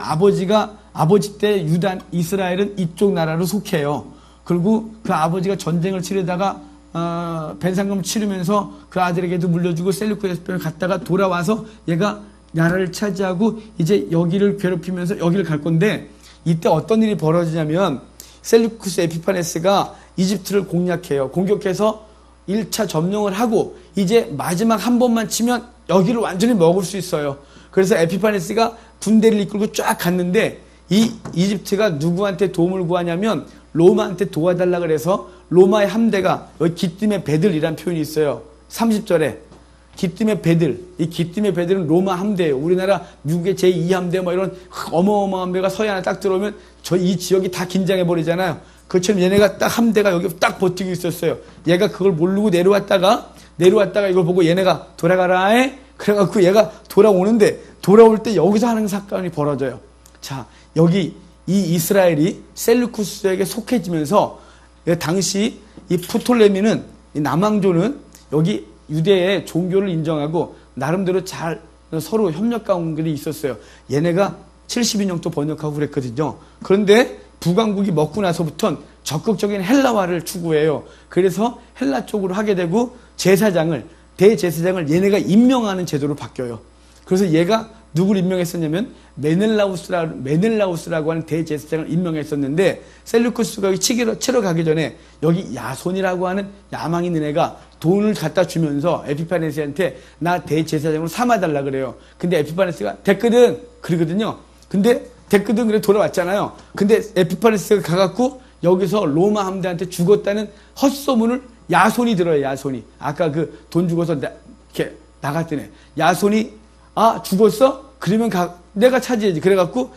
아버지 때 이스라엘은 이쪽 나라로 속해요. 그리고 그 아버지가 전쟁을 치르다가 벤상금을 치르면서 그 아들에게도 물려주고 셀루쿠스 에피파네스 갔다가 돌아와서 얘가 나라를 차지하고 이제 여기를 괴롭히면서 여기를 갈 건데 이때 어떤 일이 벌어지냐면 셀루쿠스 에피파네스가 이집트를 공략해요. 공격해서 1차 점령을 하고 이제 마지막 한 번만 치면 여기를 완전히 먹을 수 있어요. 그래서 에피파네스가 군대를 이끌고 쫙 갔는데 이 이집트가 누구한테 도움을 구하냐면 로마한테 도와달라 그래서 로마의 함대가 여기 기뜸의 배들이라는 표현이 있어요. 30절에 기뜸의 배들. 이 기뜸의 배들은 로마 함대예요. 우리나라 미국의 제2함대 뭐 이런 어마어마한 배가 서해안에 딱 들어오면 이 지역이 다 긴장해 버리잖아요. 그처럼 얘네가 딱 함대가 여기 딱 버티고 있었어요. 얘가 그걸 모르고 내려왔다가 이걸 보고 얘네가 돌아가라 해. 그래갖고 얘가 돌아오는데 돌아올 때 여기서 하는 사건이 벌어져요. 자, 여기 이 이스라엘이 셀루쿠스에게 속해지면서 당시 이 프톨레미는 이 남왕조는 여기 유대의 종교를 인정하고 나름대로 잘 서로 협력 관계들이 있었어요. 얘네가 70인형도 번역하고 그랬거든요. 그런데 북왕국이 먹고 나서부터는 적극적인 헬라화를 추구해요. 그래서 헬라 쪽으로 하게 되고 대제사장을 얘네가 임명하는 제도로 바뀌어요. 그래서 얘가 누구를 임명했었냐면 메넬라우스라고 하는 대제사장을 임명했었는데 셀루쿠스가 치러 가기 전에 여기 야손이라고 하는 야망 있는 애가 돈을 갖다 주면서 에피파네스한테 나 대제사장으로 삼아달라 그래요. 근데 에피파네스가 됐거든 그러거든요. 근데 됐거든 그래 돌아왔잖아요. 근데 에피파네스가 가갖고 여기서 로마 함대한테 죽었다는 헛소문을 야손이 들어요. 야손이 아까 그 돈 주고서 이렇게 나갔던 애 야손이 죽었어? 그러면 내가 차지해야지. 그래갖고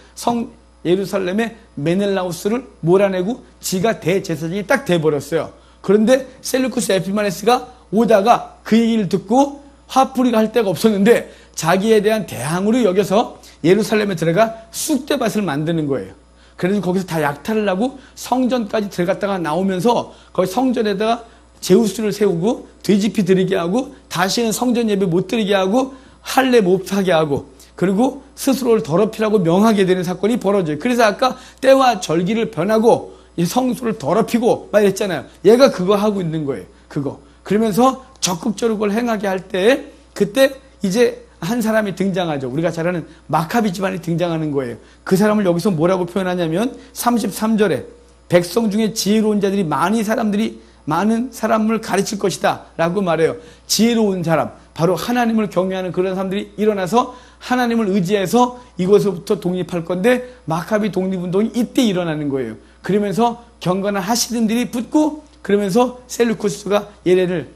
예루살렘의 메넬라우스를 몰아내고 지가 대제사장이 딱 돼버렸어요. 그런데 셀루쿠스 에피파네스가 오다가 그 얘기를 듣고 화풀이가 할 데가 없었는데 자기에 대한 대항으로 여겨서 예루살렘에 들어가 쑥대밭을 만드는 거예요. 그래서 거기서 다 약탈을 하고 성전까지 들어갔다가 나오면서 거기 성전에다가 제우스를 세우고 돼지피 드리게 하고 다시는 성전 예배 못 드리게 하고 할례 못 하게 하고 그리고 스스로를 더럽히라고 명하게 되는 사건이 벌어져요. 그래서 아까 때와 절기를 변하고 성소를 더럽히고 막 이랬잖아요. 얘가 그거 하고 있는 거예요. 그거. 그러면서 적극적으로 그걸 행하게 할 때 그때 이제 한 사람이 등장하죠. 우리가 잘 아는 마카비 집안이 등장하는 거예요. 그 사람을 여기서 뭐라고 표현하냐면 33절에 백성 중에 지혜로운 자들이 많은 사람을 가르칠 것이다 라고 말해요. 지혜로운 사람, 바로 하나님을 경외하는 그런 사람들이 일어나서 하나님을 의지해서 이곳에서부터 독립할 건데 마카비 독립운동이 이때 일어나는 거예요. 그러면서 경건한 하시딘들이 붙고 그러면서 셀루쿠스가 얘네를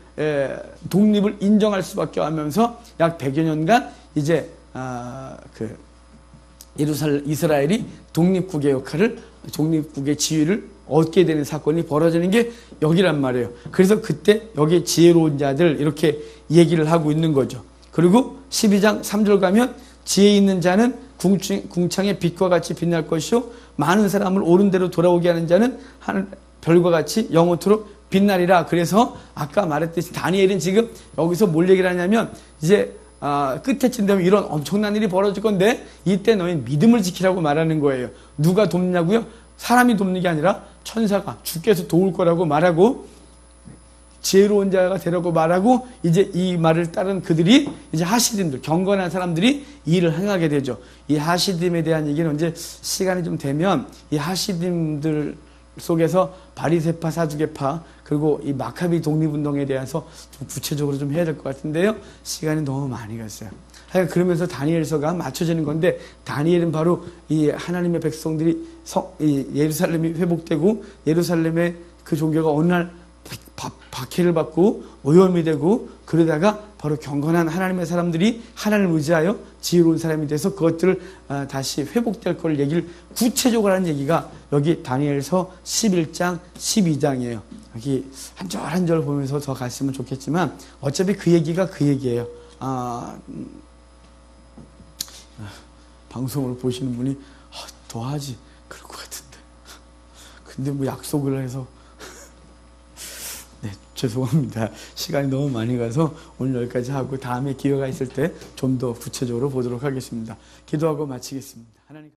독립을 인정할 수밖에 하면서 약 100여 년간 이제 이스라엘이 독립국의 역할을 독립국의 지위를 얻게 되는 사건이 벌어지는 게 여기란 말이에요. 그래서 그때 여기 지혜로운 자들 이렇게 얘기를 하고 있는 거죠. 그리고 12장 3절 가면 지혜 있는 자는 궁창의 빛과 같이 빛날 것이요 많은 사람을 옳은 대로 돌아오게 하는 자는 별과 같이 영원토록 빛나리라. 그래서 아까 말했듯이 다니엘은 지금 여기서 뭘 얘기를 하냐면 이제 끝에쯤 되면 이런 엄청난 일이 벌어질 건데 이때 너희 믿음을 지키라고 말하는 거예요. 누가 돕냐고요? 사람이 돕는 게 아니라 천사가 주께서 도울 거라고 말하고 지혜로운 자가 되라고 말하고 이제 이 말을 따른 그들이 이제 하시딤들 경건한 사람들이 일을 행하게 되죠. 이 하시딤에 대한 얘기는 언제 시간이 좀 되면 이 하시딤들 속에서 바리새파, 사두개파 그리고 이 마카비 독립운동에 대해서 좀 구체적으로 좀 해야 될 것 같은데요. 시간이 너무 많이 갔어요. 그러면서 다니엘서가 맞춰지는 건데 다니엘은 바로 이 하나님의 백성들이 예루살렘이 회복되고 예루살렘의 그 종교가 어느 날 박해를 받고 오염이 되고 그러다가 바로 경건한 하나님의 사람들이 하나님을 의지하여 지혜로운 사람이 돼서 그것들을 다시 회복될 걸 얘기를 구체적으로 하는 얘기가 여기 다니엘서 11장 12장이에요. 여기 한 절 한 절 보면서 더 갔으면 좋겠지만 어차피 그 얘기가 그 얘기예요. 방송을 보시는 분이 더 하지 그럴 것 같은데 근데 뭐 약속을 해서 네, 죄송합니다. 시간이 너무 많이 가서 오늘 여기까지 하고 다음에 기회가 있을 때 좀 더 구체적으로 보도록 하겠습니다. 기도하고 마치겠습니다. 하나님